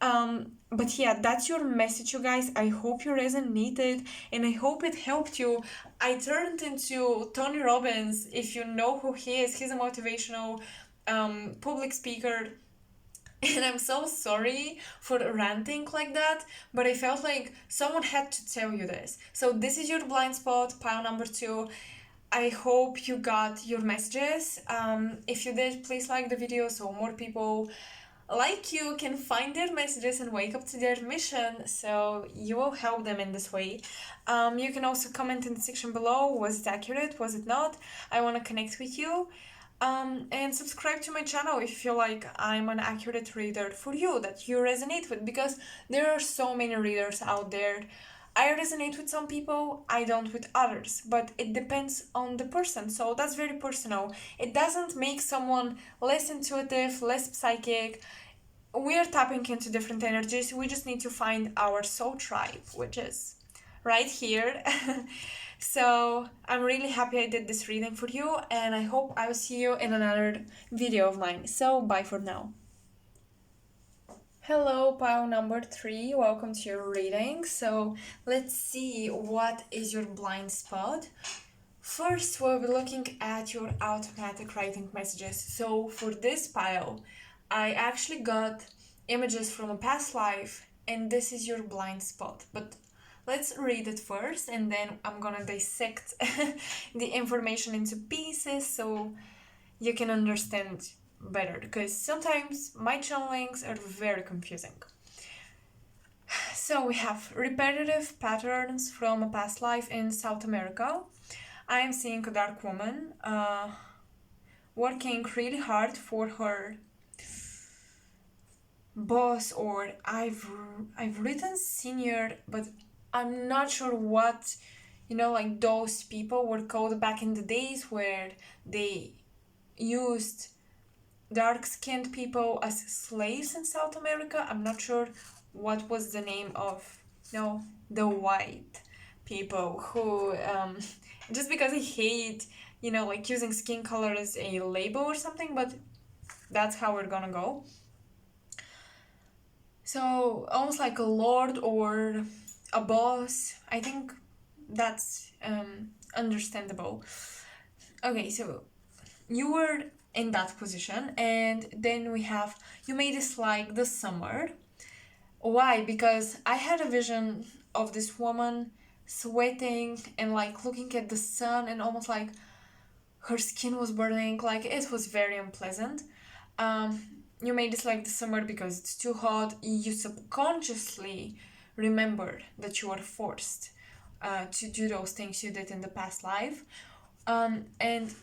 But yeah, that's your message, you guys. I hope you resonated and I hope it helped you. I turned into Tony Robbins, if you know who he is. He's a motivational public speaker. And I'm so sorry for ranting like that, but I felt like someone had to tell you this. So this is your blind spot, pile number 2. I hope you got your messages. If you did, please like the video so more people like you can find their messages and wake up to their mission, so you will help them in this way. You can also comment in the section below, was it accurate, was it not? I want to connect with you. And subscribe to my channel if you feel like I'm an accurate reader for you, that you resonate with, because there are so many readers out there. I resonate with some people, I don't with others, but it depends on the person, so that's very personal. It doesn't make someone less intuitive, less psychic. We're tapping into different energies, we just need to find our soul tribe, which is right here. So I'm really happy I did this reading for you, and I hope I will see you in another video of mine. So bye for now. Hello, pile number 3, welcome to your reading. So let's see what is your blind spot. First, we'll be looking at your automatic writing messages. So for this pile, I actually got images from a past life, and this is your blind spot. But let's read it first, and then I'm gonna dissect the information into pieces so you can understand better, because sometimes my channelings are very confusing. So we have repetitive patterns from a past life in South America. I am seeing a dark woman working really hard for her boss, or I've written senior, but I'm not sure what, like those people were called back in the days where they used dark-skinned people as slaves in South America. I'm not sure what was the name of, the white people who, just because I hate, like using skin color as a label or something, but that's how we're gonna go. So almost like a lord or a boss. I think that's understandable. Okay, so you were in that position, and then we have, you made this like the summer. Why? Because I had a vision of this woman sweating and like looking at the sun, and almost like her skin was burning, like it was very unpleasant. You made this like the summer because it's too hot. You subconsciously remember that you were forced to do those things you did in the past life. And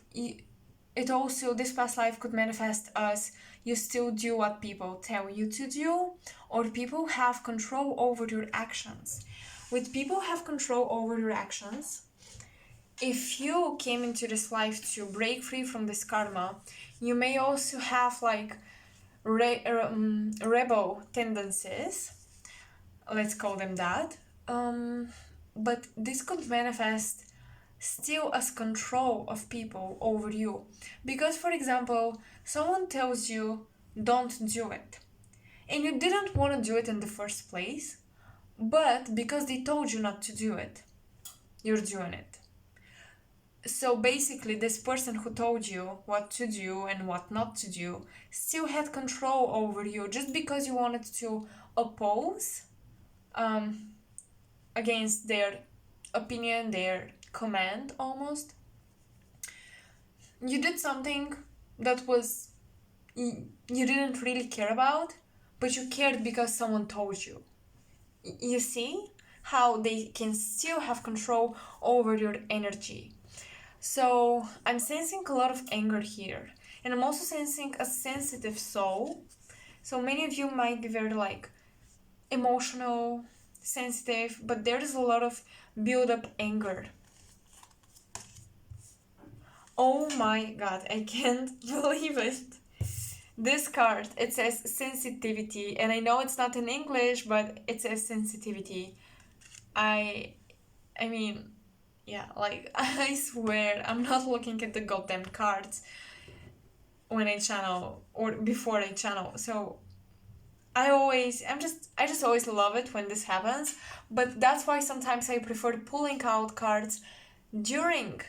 it also, this past life could manifest as you still do what people tell you to do, or people have control over your actions. With people have control over your actions, if you came into this life to break free from this karma, you may also have like rebel tendencies, let's call them that. But this could manifest still as control of people over you. Because, for example, someone tells you, don't do it. And you didn't want to do it in the first place, but because they told you not to do it, you're doing it. So basically, this person who told you what to do and what not to do still had control over you just because you wanted to oppose against their opinion, their command almost. You did something that was you didn't really care about, but you cared because someone told you. You see how they can still have control over your energy. So I'm sensing a lot of anger here, and I'm also sensing a sensitive soul. So many of you might be very like emotional, sensitive, but there is a lot of build up anger. Oh my god, I can't believe it. This card, it says sensitivity, and I know it's not in English, but it says sensitivity. I mean, yeah, like I swear I'm not looking at the goddamn cards when I channel or before I channel. So I just always love it when this happens, but that's why sometimes I prefer pulling out cards during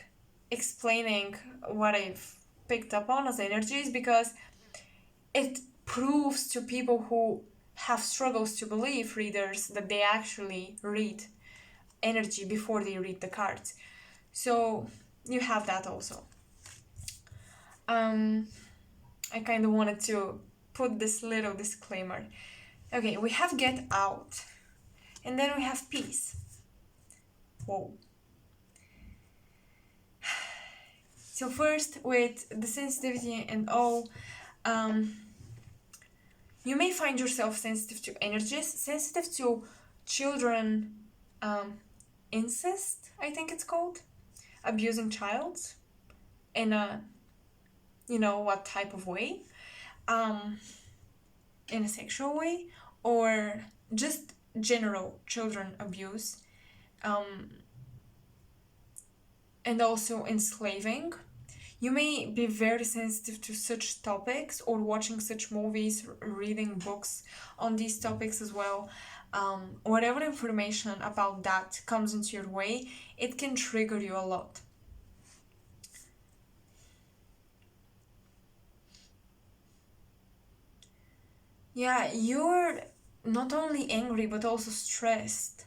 explaining what I've picked up on as energies, because it proves to people who have struggles to believe, readers, that they actually read energy before they read the cards. So you have that also. I kind of wanted to put this little disclaimer. Okay, we have get out, and then we have peace. Whoa. So first, with the sensitivity and all, you may find yourself sensitive to energies, sensitive to children, incest, I think it's called, abusing child, in a, you know what type of way, in a sexual way, or just general children abuse, and also enslaving. You may be very sensitive to such topics, or watching such movies, reading books on these topics as well. Whatever information about that comes into your way, it can trigger you a lot. Yeah, you're not only angry but also stressed.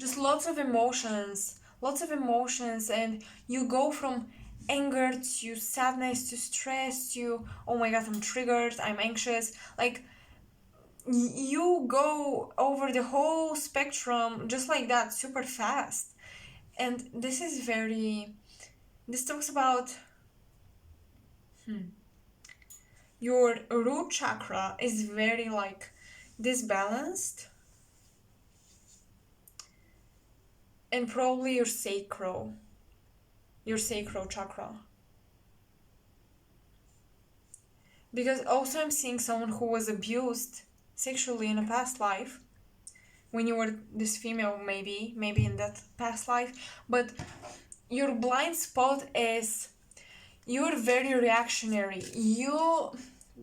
Just lots of emotions, and you go from anger to sadness to stress to, oh my god, I'm triggered, I'm anxious. Like, you go over the whole spectrum just like that, super fast. And this talks about your root chakra is very like disbalanced, and probably your sacral chakra. Because also I'm seeing someone who was abused sexually in a past life, when you were this female, maybe in that past life. But your blind spot is you're very reactionary.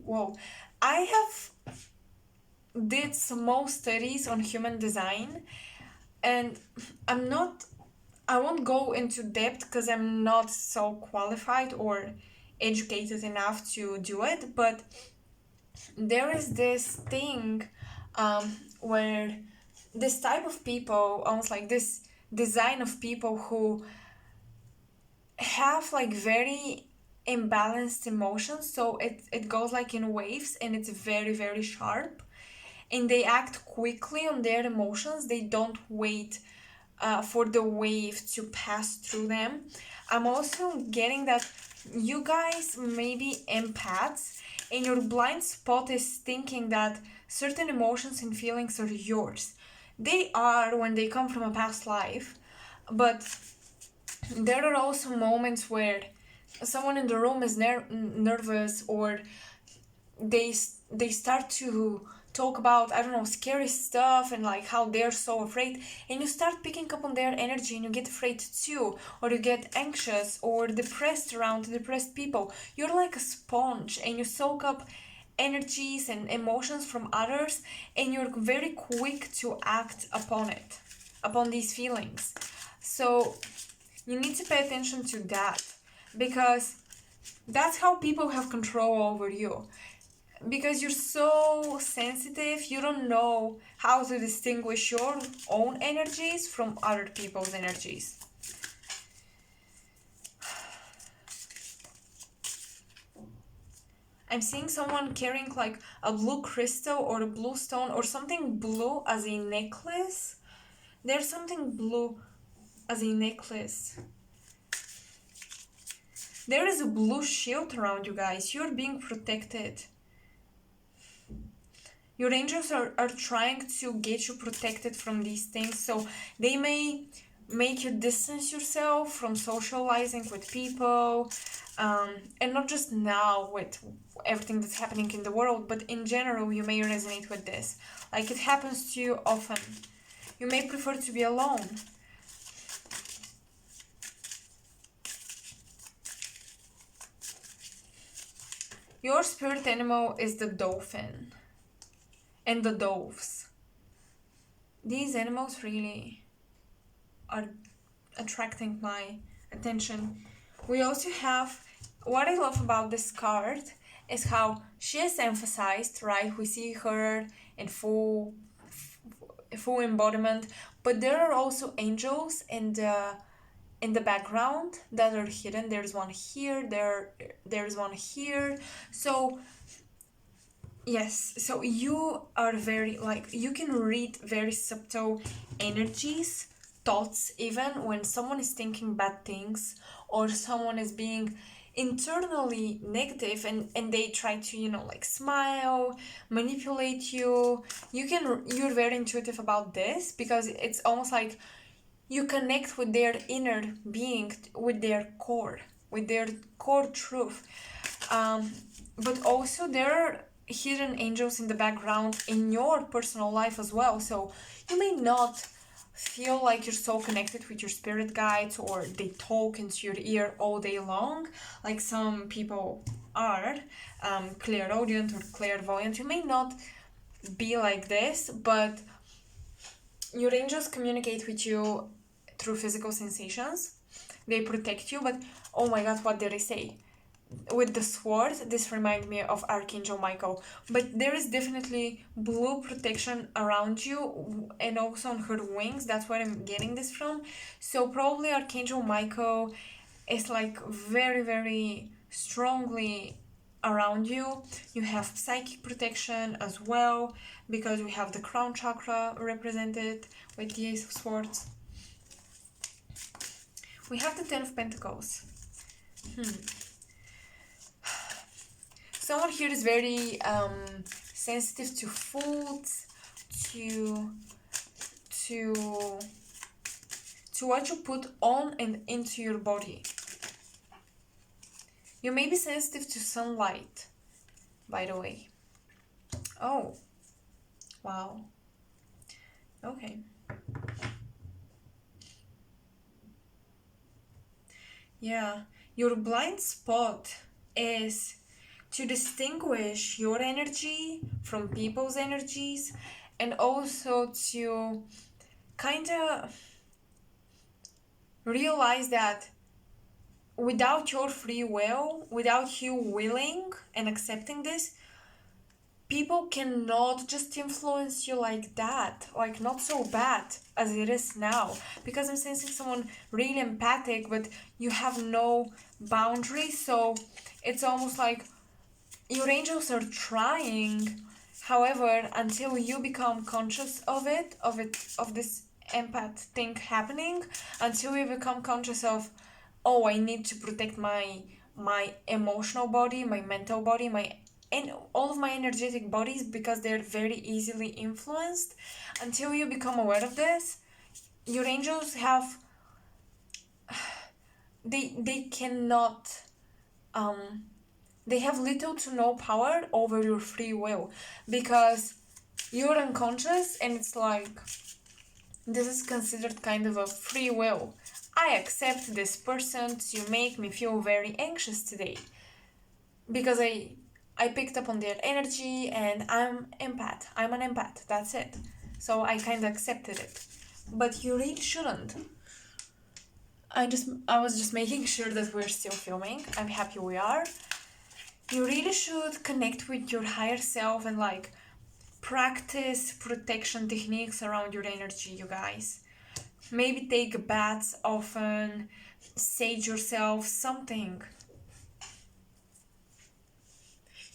Whoa, I have did small studies on human design, and I won't go into depth because I'm not so qualified or educated enough to do it, but there is this thing, where this type of people, almost like this design of people who have like very imbalanced emotions, so it goes like in waves, and it's very, very sharp, and they act quickly on their emotions. They don't wait for the wave to pass through them. I'm also getting that you guys may be empaths, and your blind spot is thinking that certain emotions and feelings are yours. They are when they come from a past life, but there are also moments where someone in the room is nervous, or they start to talk about, I don't know, scary stuff, and like how they're so afraid, and you start picking up on their energy, and you get afraid too, or you get anxious or depressed around depressed people. You're like a sponge, and you soak up energies and emotions from others, and you're very quick to act upon these feelings. So you need to pay attention to that, because that's how people have control over you. Because you're so sensitive, you don't know how to distinguish your own energies from other people's energies. I'm seeing someone carrying like a blue crystal or a blue stone or something blue as a necklace. There's something blue as a necklace. There is a blue shield around you guys. You're being protected. Your angels are trying to get you protected from these things. So they may make you distance yourself from socializing with people. And not just now with everything that's happening in the world, but in general, you may resonate with this. Like it happens to you often. You may prefer to be alone. Your spirit animal is the dolphin and the doves. These animals really are attracting my attention. We also have, what I love about this card is how she is emphasized, right? We see her in full embodiment, but there are also angels in the background that are hidden. There's one here, there's one here. So yes, so you are very, like, you can read very subtle energies, thoughts, even when someone is thinking bad things or someone is being internally negative, and they try to, you know, like smile, manipulate you. You're very intuitive about this because it's almost like you connect with their inner being, with their core truth. But also there are hidden angels in the background in your personal life as well. So you may not feel like you're so connected with your spirit guides or they talk into your ear all day long, like some people are, clairaudient or clairvoyant. You may not be like this, but your angels communicate with you through physical sensations. They protect you, but oh my god, what did I say? With the sword, this reminds me of Archangel Michael. But there is definitely blue protection around you and also on her wings. That's where I'm getting this from. So probably Archangel Michael is like very, very strongly around you. You have psychic protection as well because we have the crown chakra represented with the Ace of Swords. We have the Ten of Pentacles. Someone here is very sensitive to foods, to what you put on and into your body. You may be sensitive to sunlight, by the way. Oh, wow. Okay. Yeah, your blind spot is to distinguish your energy from people's energies, and also to kind of realize that without your free will, without you willing and accepting this, people cannot just influence you like that, like not so bad as it is now. Because I'm sensing someone really empathic, but you have no boundaries. So it's almost like your angels are trying. However, until you become conscious of this empath thing happening, until you become conscious of, oh, I need to protect my emotional body, my mental body, and all of my energetic bodies, because they're very easily influenced. Until you become aware of this, your angels have they cannot they have little to no power over your free will, because you're unconscious, and it's like this is considered kind of a free will. I accept this person to make me feel very anxious today because I picked up on their energy, and I'm an empath, that's it. So I kind of accepted it. But you really shouldn't. I was just making sure that we're still filming. I'm happy we are. You really should connect with your higher self and like practice protection techniques around your energy, you guys. Maybe take baths often, sage yourself, something.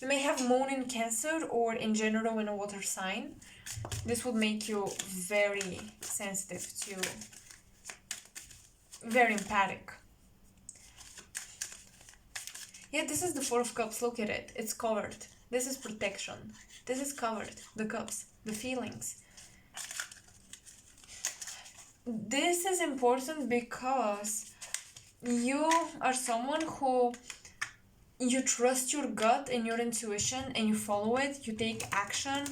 You may have moon in Cancer or in general in a water sign. This would make you very sensitive to, very empathic. Yeah, this is the Four of Cups. Look at it. It's covered. This is protection. This is covered. The cups, the feelings. This is important because you are someone who you trust your gut and your intuition and you follow it. You take action.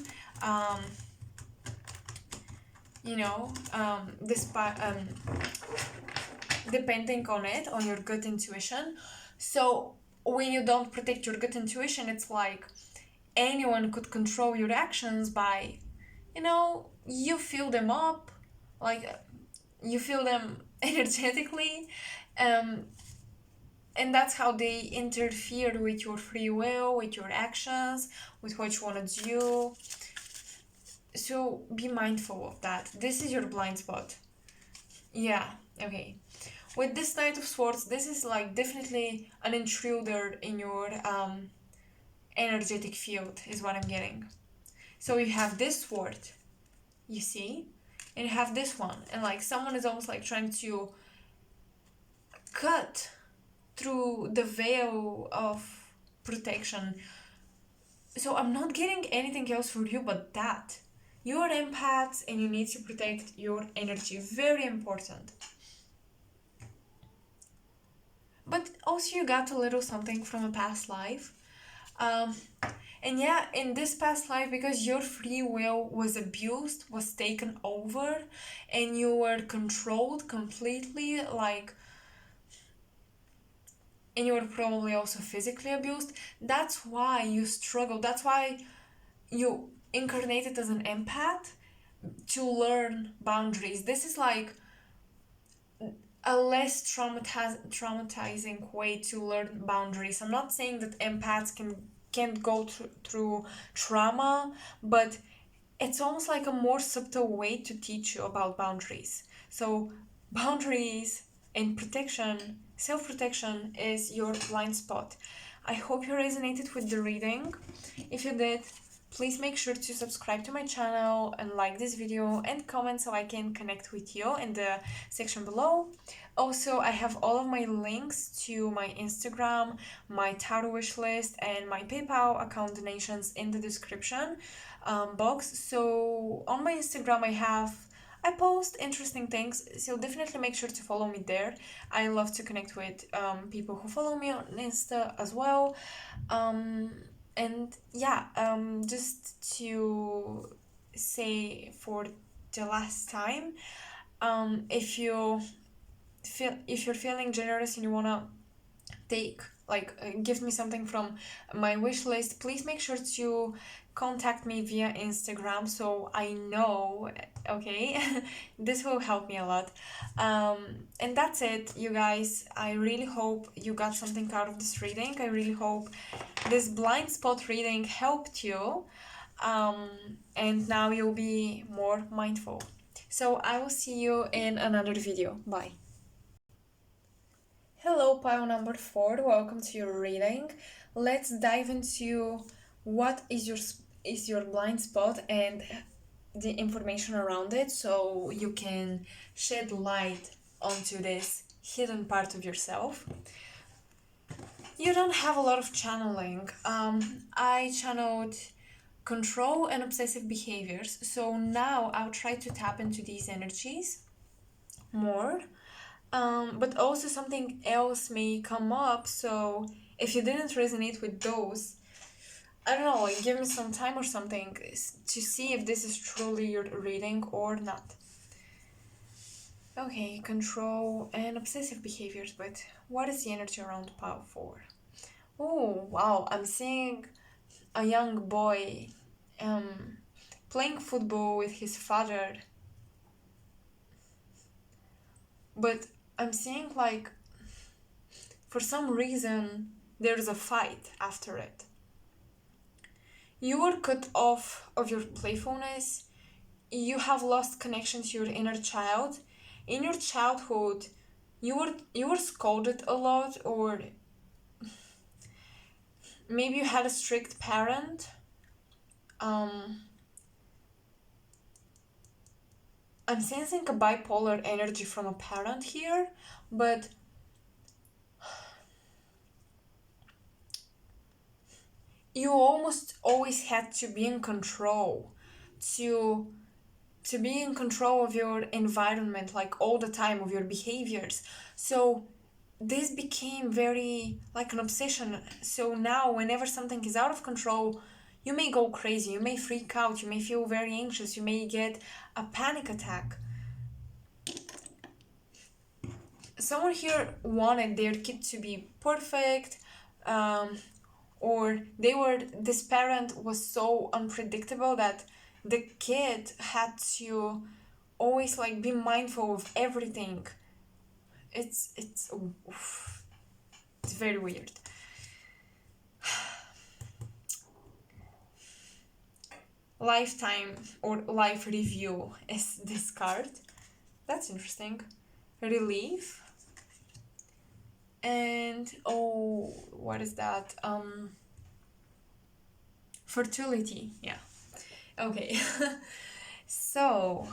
Despite depending on it, on your gut intuition. So when you don't protect your gut intuition, it's like anyone could control your actions by, you fill them up, like you feel them energetically, and that's how they interfere with your free will, with your actions, with what you want to do. So be mindful of that. This is your blind spot. Yeah, okay. With this Knight of Swords, this is like definitely an intruder in your energetic field, is what I'm getting. So you have this sword, you see, and you have this one, and like someone is almost like trying to cut through the veil of protection. So I'm not getting anything else for you but that. You're empaths and you need to protect your energy. Very important. But also you got a little something from a past life. And yeah, in this past life, because your free will was abused, was taken over, and you were controlled completely, and you were probably also physically abused, that's why you struggle. That's why you incarnated as an empath, to learn boundaries. This is like a less traumatizing way to learn boundaries. I'm not saying that empaths can't go through trauma, but it's almost like a more subtle way to teach you about boundaries. So boundaries and protection, self-protection, is your blind spot. I hope you resonated with the reading. If you did, please make sure to subscribe to my channel and like this video and comment so I can connect with you in the section below. Also, I have all of my links to my Instagram, my tarot wish list, and my PayPal account donations in the description box. So on my Instagram, I post interesting things, so definitely make sure to follow me there. I love to connect with people who follow me on Insta as well. And yeah, just to say for the last time, if you're feeling generous and you wanna give me something from my wish list, please make sure to contact me via Instagram so I know, okay? This will help me a lot. And that's it, you guys. I really hope you got something out of this reading. I really hope this blind spot reading helped you, and now you'll be more mindful. So I will see you in another video. Bye. Hello, pile number 4. Welcome to your reading. Let's dive into what is your blind spot and the information around it, so you can shed light onto this hidden part of yourself. You don't have a lot of channeling. I channeled control and obsessive behaviors, so now I'll try to tap into these energies more. But also something else may come up, so if you didn't resonate with those, I don't know, give me some time or something to see if this is truly your reading or not. Okay, control and obsessive behaviors, but what is the energy around pile 4? Oh, wow, I'm seeing a young boy playing football with his father, but I'm seeing for some reason there's a fight after it. You were cut off of your playfulness. You have lost connection to your inner child. In your childhood, you were scolded a lot, or maybe you had a strict parent. um I'm sensing a bipolar energy from a parent here, but you almost always had to be in control, to be in control of your environment, like all the time, of your behaviors. So this became very like an obsession. So now whenever something is out of control, you may go crazy, you may freak out, you may feel very anxious, you may get a panic attack. Someone here wanted their kid to be perfect, um, or this parent was so unpredictable that the kid had to always like be mindful of everything. Oof, it's very weird. Lifetime or life review is this card. That's interesting. Relief. And oh, what is that? Fertility. Yeah. Okay. So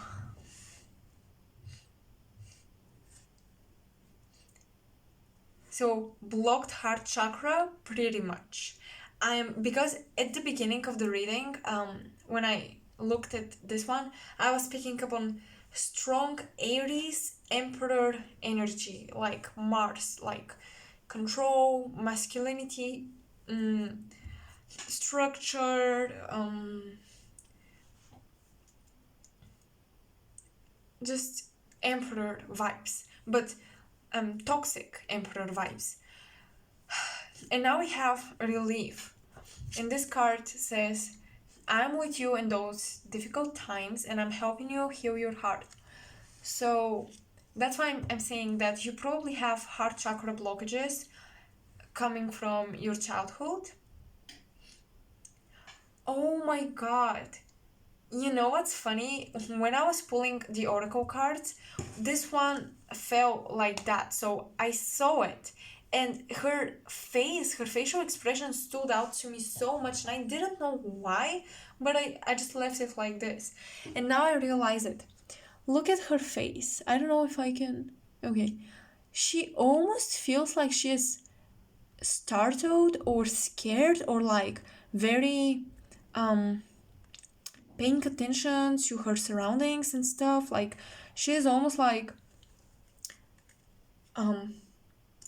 blocked heart chakra, pretty much. Because at the beginning of the reading, when I looked at this one, I was picking up on strong Aries Emperor energy, like Mars, like control, masculinity, structured, just Emperor vibes, but toxic Emperor vibes. And now we have relief. And this card says, I'm with you in those difficult times and I'm helping you heal your heart. So that's why I'm saying that you probably have heart chakra blockages coming from your childhood. Oh my god. You know what's funny? When I was pulling the oracle cards, this one felt like that. So I saw it. And her facial expression stood out to me so much. And I didn't know why, but I just left it like this. And now I realize it. Look at her face. I don't know if I can. Okay. She almost feels like she is startled or scared or like very paying attention to her surroundings and stuff. Like she is almost like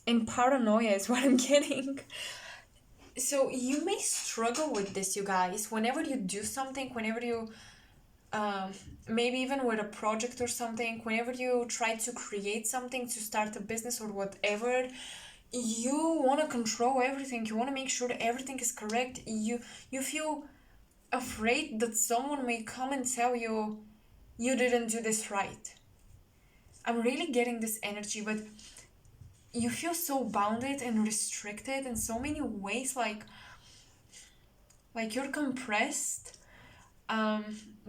in paranoia is what I'm getting. So you may struggle with this, you guys, whenever you do something, whenever you maybe even with a project or something, whenever you try to create something, to start a business or whatever, you want to control everything, you want to make sure that everything is correct. You feel afraid that someone may come and tell you you didn't do this right. I'm really getting this energy, but you feel so bounded and restricted in so many ways, like you're compressed,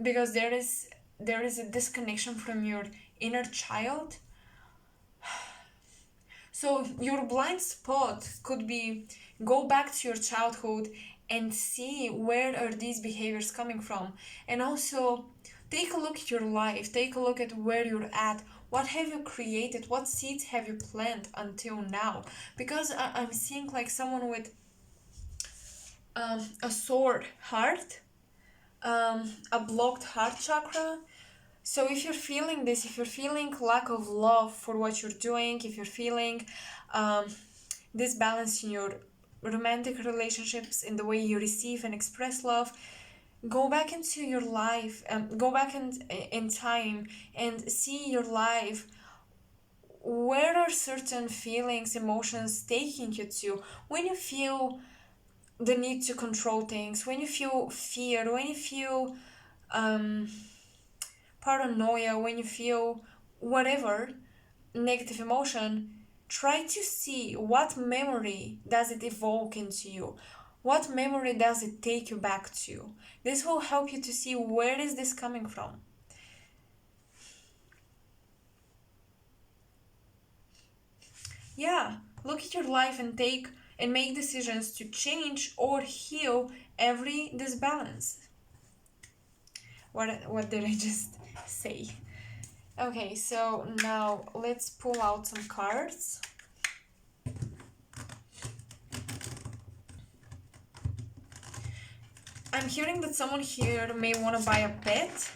because there is a disconnection from your inner child. So your blind spot could be, go back to your childhood and see where are these behaviors coming from, and also take a look at your life, take a look at where you're at. What have you created? What seeds have you planted until now? Because I'm seeing like someone with a sore heart, a blocked heart chakra. So if you're feeling this, if you're feeling lack of love for what you're doing, if you're feeling disbalance in your romantic relationships, in the way you receive and express love, go back into your life, go back in time and see your life. Where are certain feelings, emotions taking you to? When you feel the need to control things, when you feel fear, when you feel paranoia, when you feel whatever negative emotion, try to see what memory does it evoke into you. What memory does it take you back to? This will help you to see where is this coming from. Yeah, look at your life and take and make decisions to change or heal every disbalance. What did I just say? Okay, so now let's pull out some cards. I'm hearing that someone here may want to buy a pet,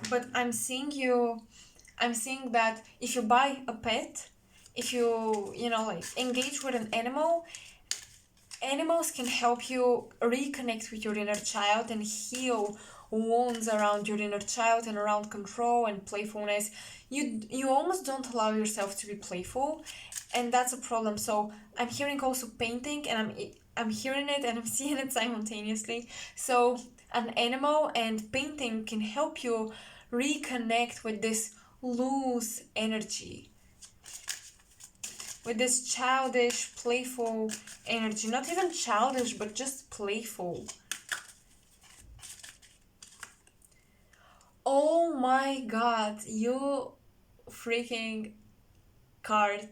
but I'm seeing that if you buy a pet, if you like engage with an animal, animals can help you reconnect with your inner child and heal wounds around your inner child and around control and playfulness. You almost don't allow yourself to be playful, and that's a problem. So I'm hearing also painting, and I'm hearing it and I'm seeing it simultaneously. So an animal and painting can help you reconnect with this loose energy, with this childish, playful energy. Not even childish, but just playful. Oh my god, you freaking card.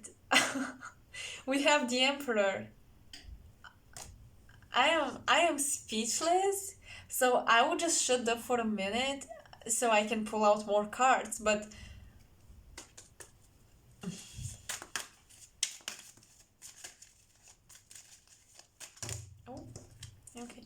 We have the Emperor. I am speechless, so I will just shut up for a minute so I can pull out more cards, but oh, okay.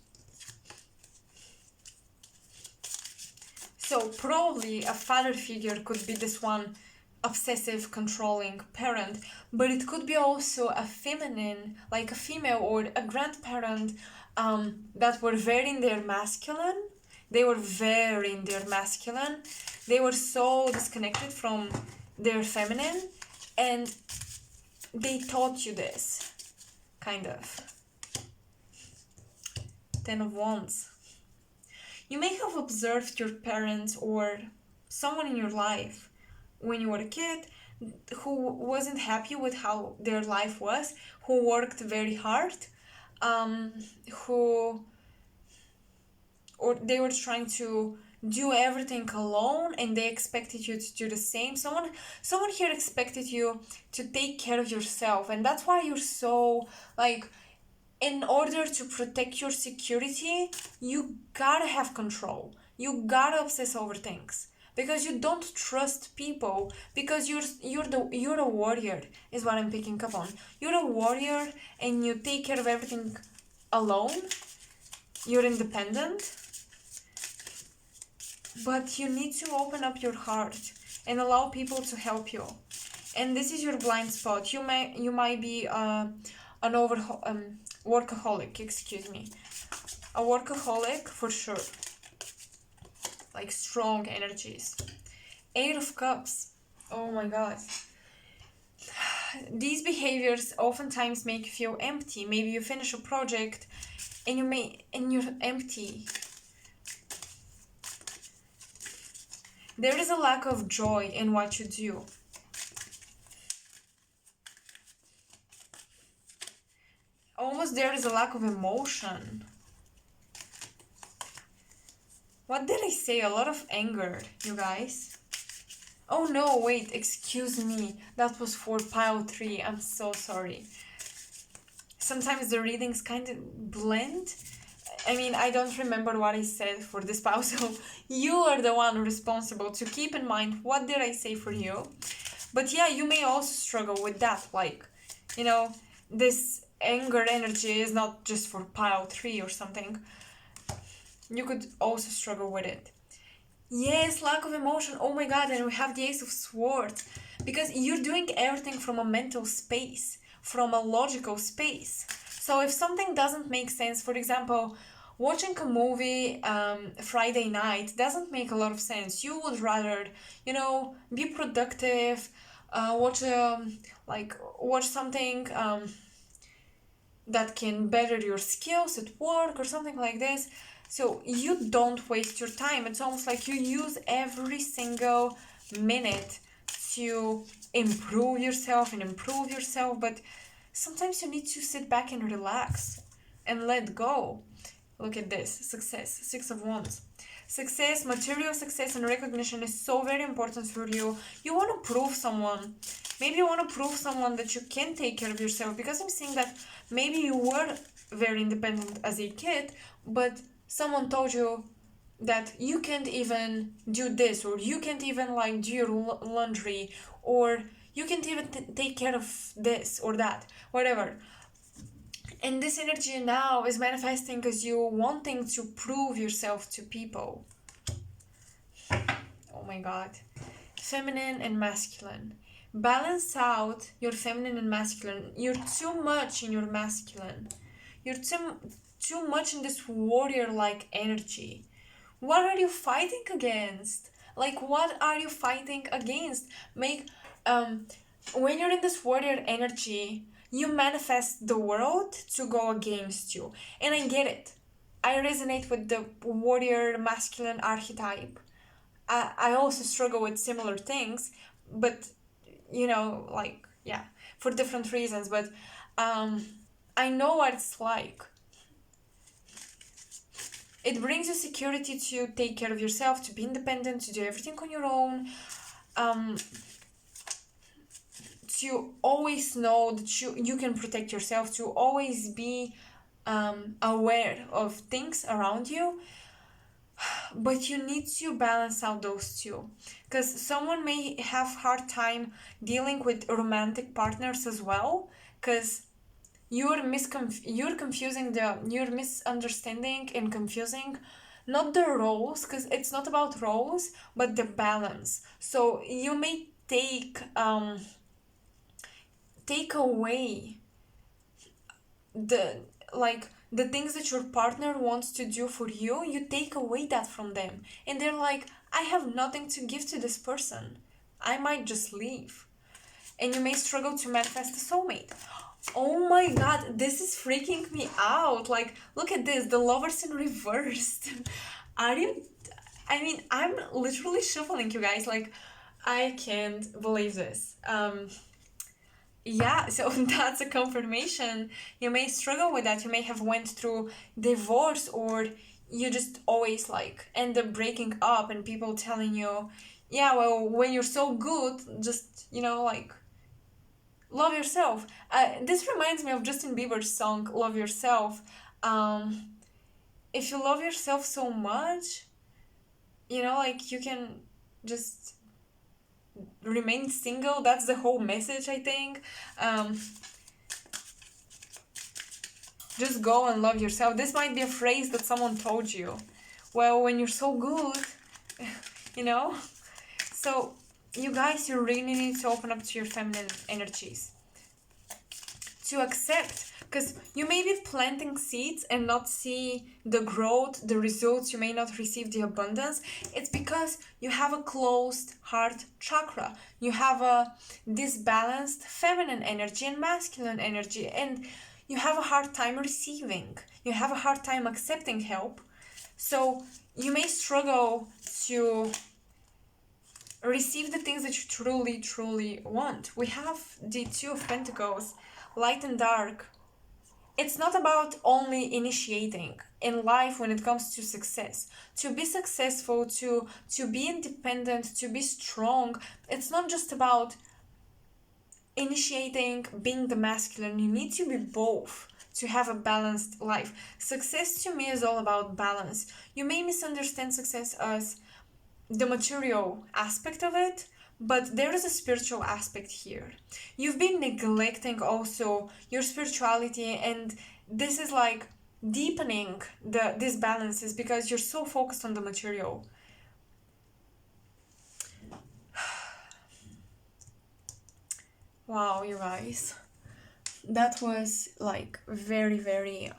So probably a father figure could be this one obsessive, controlling parent, but it could be also a feminine, like a female or a grandparent that were very in their masculine. They were very in their masculine. They were so disconnected from their feminine, and they taught you this, kind of. 10 of Wands. You may have observed your parents or someone in your life when you were a kid who wasn't happy with how their life was, who worked very hard, or they were trying to do everything alone and they expected you to do the same. Someone here expected you to take care of yourself, and that's why you're so like, in order to protect your security, you gotta have control. You gotta obsess over things because you don't trust people, because you're a warrior is what I'm picking up on. You're a warrior and you take care of everything alone. You're independent, but you need to open up your heart and allow people to help you. And this is your blind spot. You might be workaholic, excuse me. A workaholic for sure. Like strong energies. 8 of Cups. Oh my god. These behaviors oftentimes make you feel empty. Maybe you finish a project and you're empty. There is a lack of joy in what you do. Almost there is a lack of emotion. What did I say? A lot of anger, you guys. Oh no, wait, excuse me. That was for pile 3. I'm so sorry. Sometimes the readings kind of blend. I mean, I don't remember what I said for this pile, so you are the one responsible to keep in mind what did I say for you. But yeah, you may also struggle with that. Like, this anger energy is not just for pile 3 or something. You could also struggle with it. Yes, lack of emotion. Oh my god, and we have the Ace of Swords. Because you're doing everything from a mental space, from a logical space. So if something doesn't make sense, for example, watching a movie Friday night doesn't make a lot of sense. You would rather, be productive, watch something that can better your skills at work or something like this. So you don't waste your time. It's almost like you use every single minute to improve yourself, but sometimes you need to sit back and relax and let go. Look at this, success, 6 of Wands. Success, material success and recognition is so very important for you. You want to prove someone. Maybe you want to prove someone that you can take care of yourself, because I'm seeing that maybe you were very independent as a kid, but someone told you that you can't even do this, or you can't even like do your laundry, or you can't even take care of this or that, whatever. And this energy now is manifesting because you wanting to prove yourself to people. Oh my god. Feminine and masculine. Balance out your feminine and masculine. You're too much in your masculine. You're too much in this warrior-like energy. What are you fighting against? Like, what are you fighting against? When you're in this warrior energy, you manifest the world to go against you. And I get it. I resonate with the warrior masculine archetype. I also struggle with similar things, but for different reasons. But I know what it's like. It brings you security to take care of yourself, to be independent, to do everything on your own. To always know that you can protect yourself, to always be aware of things around you. But you need to balance out those two, because someone may have hard time dealing with romantic partners as well, because you're misunderstanding and confusing not the roles, because it's not about roles, but the balance. So you may take away the things that your partner wants to do for you. You take away that from them, and they're like, I have nothing to give to this person, I might just leave. And you may struggle to manifest a soulmate. Oh my god, this is freaking me out. Like, look at this, the Lovers in reversed. I'm literally shuffling, you guys. Like, I can't believe this. Yeah, so that's a confirmation. You may struggle with that. You may have went through divorce, or you just always like end up breaking up, and people telling you, yeah, well, when you're so good, just love yourself. This reminds me of Justin Bieber's song Love Yourself. If you love yourself so much, you can just remain single. That's the whole message, I think. Just go and love yourself. This might be a phrase that someone told you. Well, when you're so good, So, you guys, you really need to open up to your feminine energies. To accept, because you may be planting seeds and not see the growth, the results. You may not receive the abundance. It's because you have a closed heart chakra. You have a disbalanced feminine energy and masculine energy, and you have a hard time receiving. You have a hard time accepting help. So you may struggle to receive the things that you truly, truly want. We have the Two of Pentacles, light and dark. It's not about only initiating in life when it comes to success. To be successful, to be independent, to be strong, it's not just about initiating, being the masculine. You need to be both to have a balanced life. Success to me is all about balance. You may misunderstand success as the material aspect of it, but there is a spiritual aspect here. You've been neglecting also your spirituality, and this is like deepening the disbalances because you're so focused on the material. Wow, you guys. That was like very, very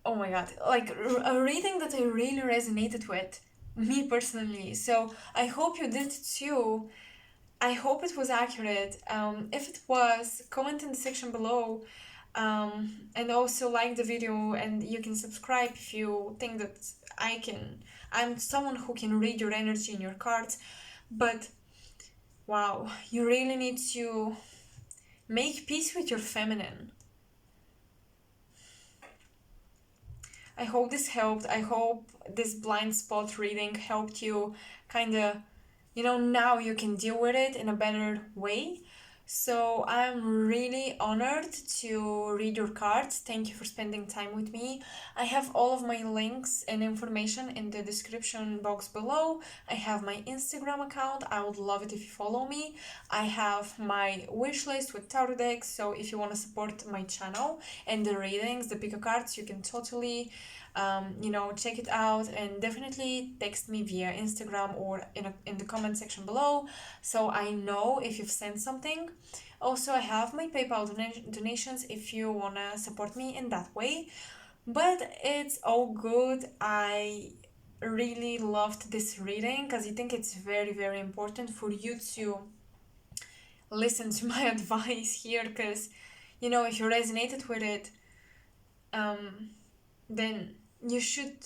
oh my god, like a reading that I really resonated with, me personally. So I hope you did too. I hope it was accurate. If it was, comment in the section below, and also like the video, and you can subscribe if you think that I'm someone who can read your energy in your cards. But wow, you really need to make peace with your feminine. I hope this helped. I hope this blind spot reading helped you kind of, now you can deal with it in a better way. So I'm really honored to read your cards. Thank you for spending time with me. I have all of my links and information in the description box below. I have my Instagram account. I would love it if you follow me. I have my wish list with tarot decks. So if you want to support my channel and the readings, the pick a cards, you can totally check it out, and definitely text me via Instagram or in the comment section below so I know if you've sent something. Also, I have my PayPal donations if you want to support me in that way. But it's all good. I really loved this reading because I think it's very, very important for you to listen to my advice here because, if you resonated with it, then you should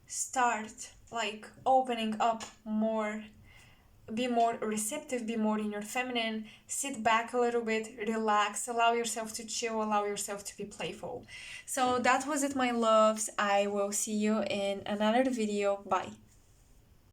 start like opening up more, be more receptive, be more in your feminine, sit back a little bit, relax, allow yourself to chill, allow yourself to be playful. So that was it, my loves. I will see you in another video. Bye.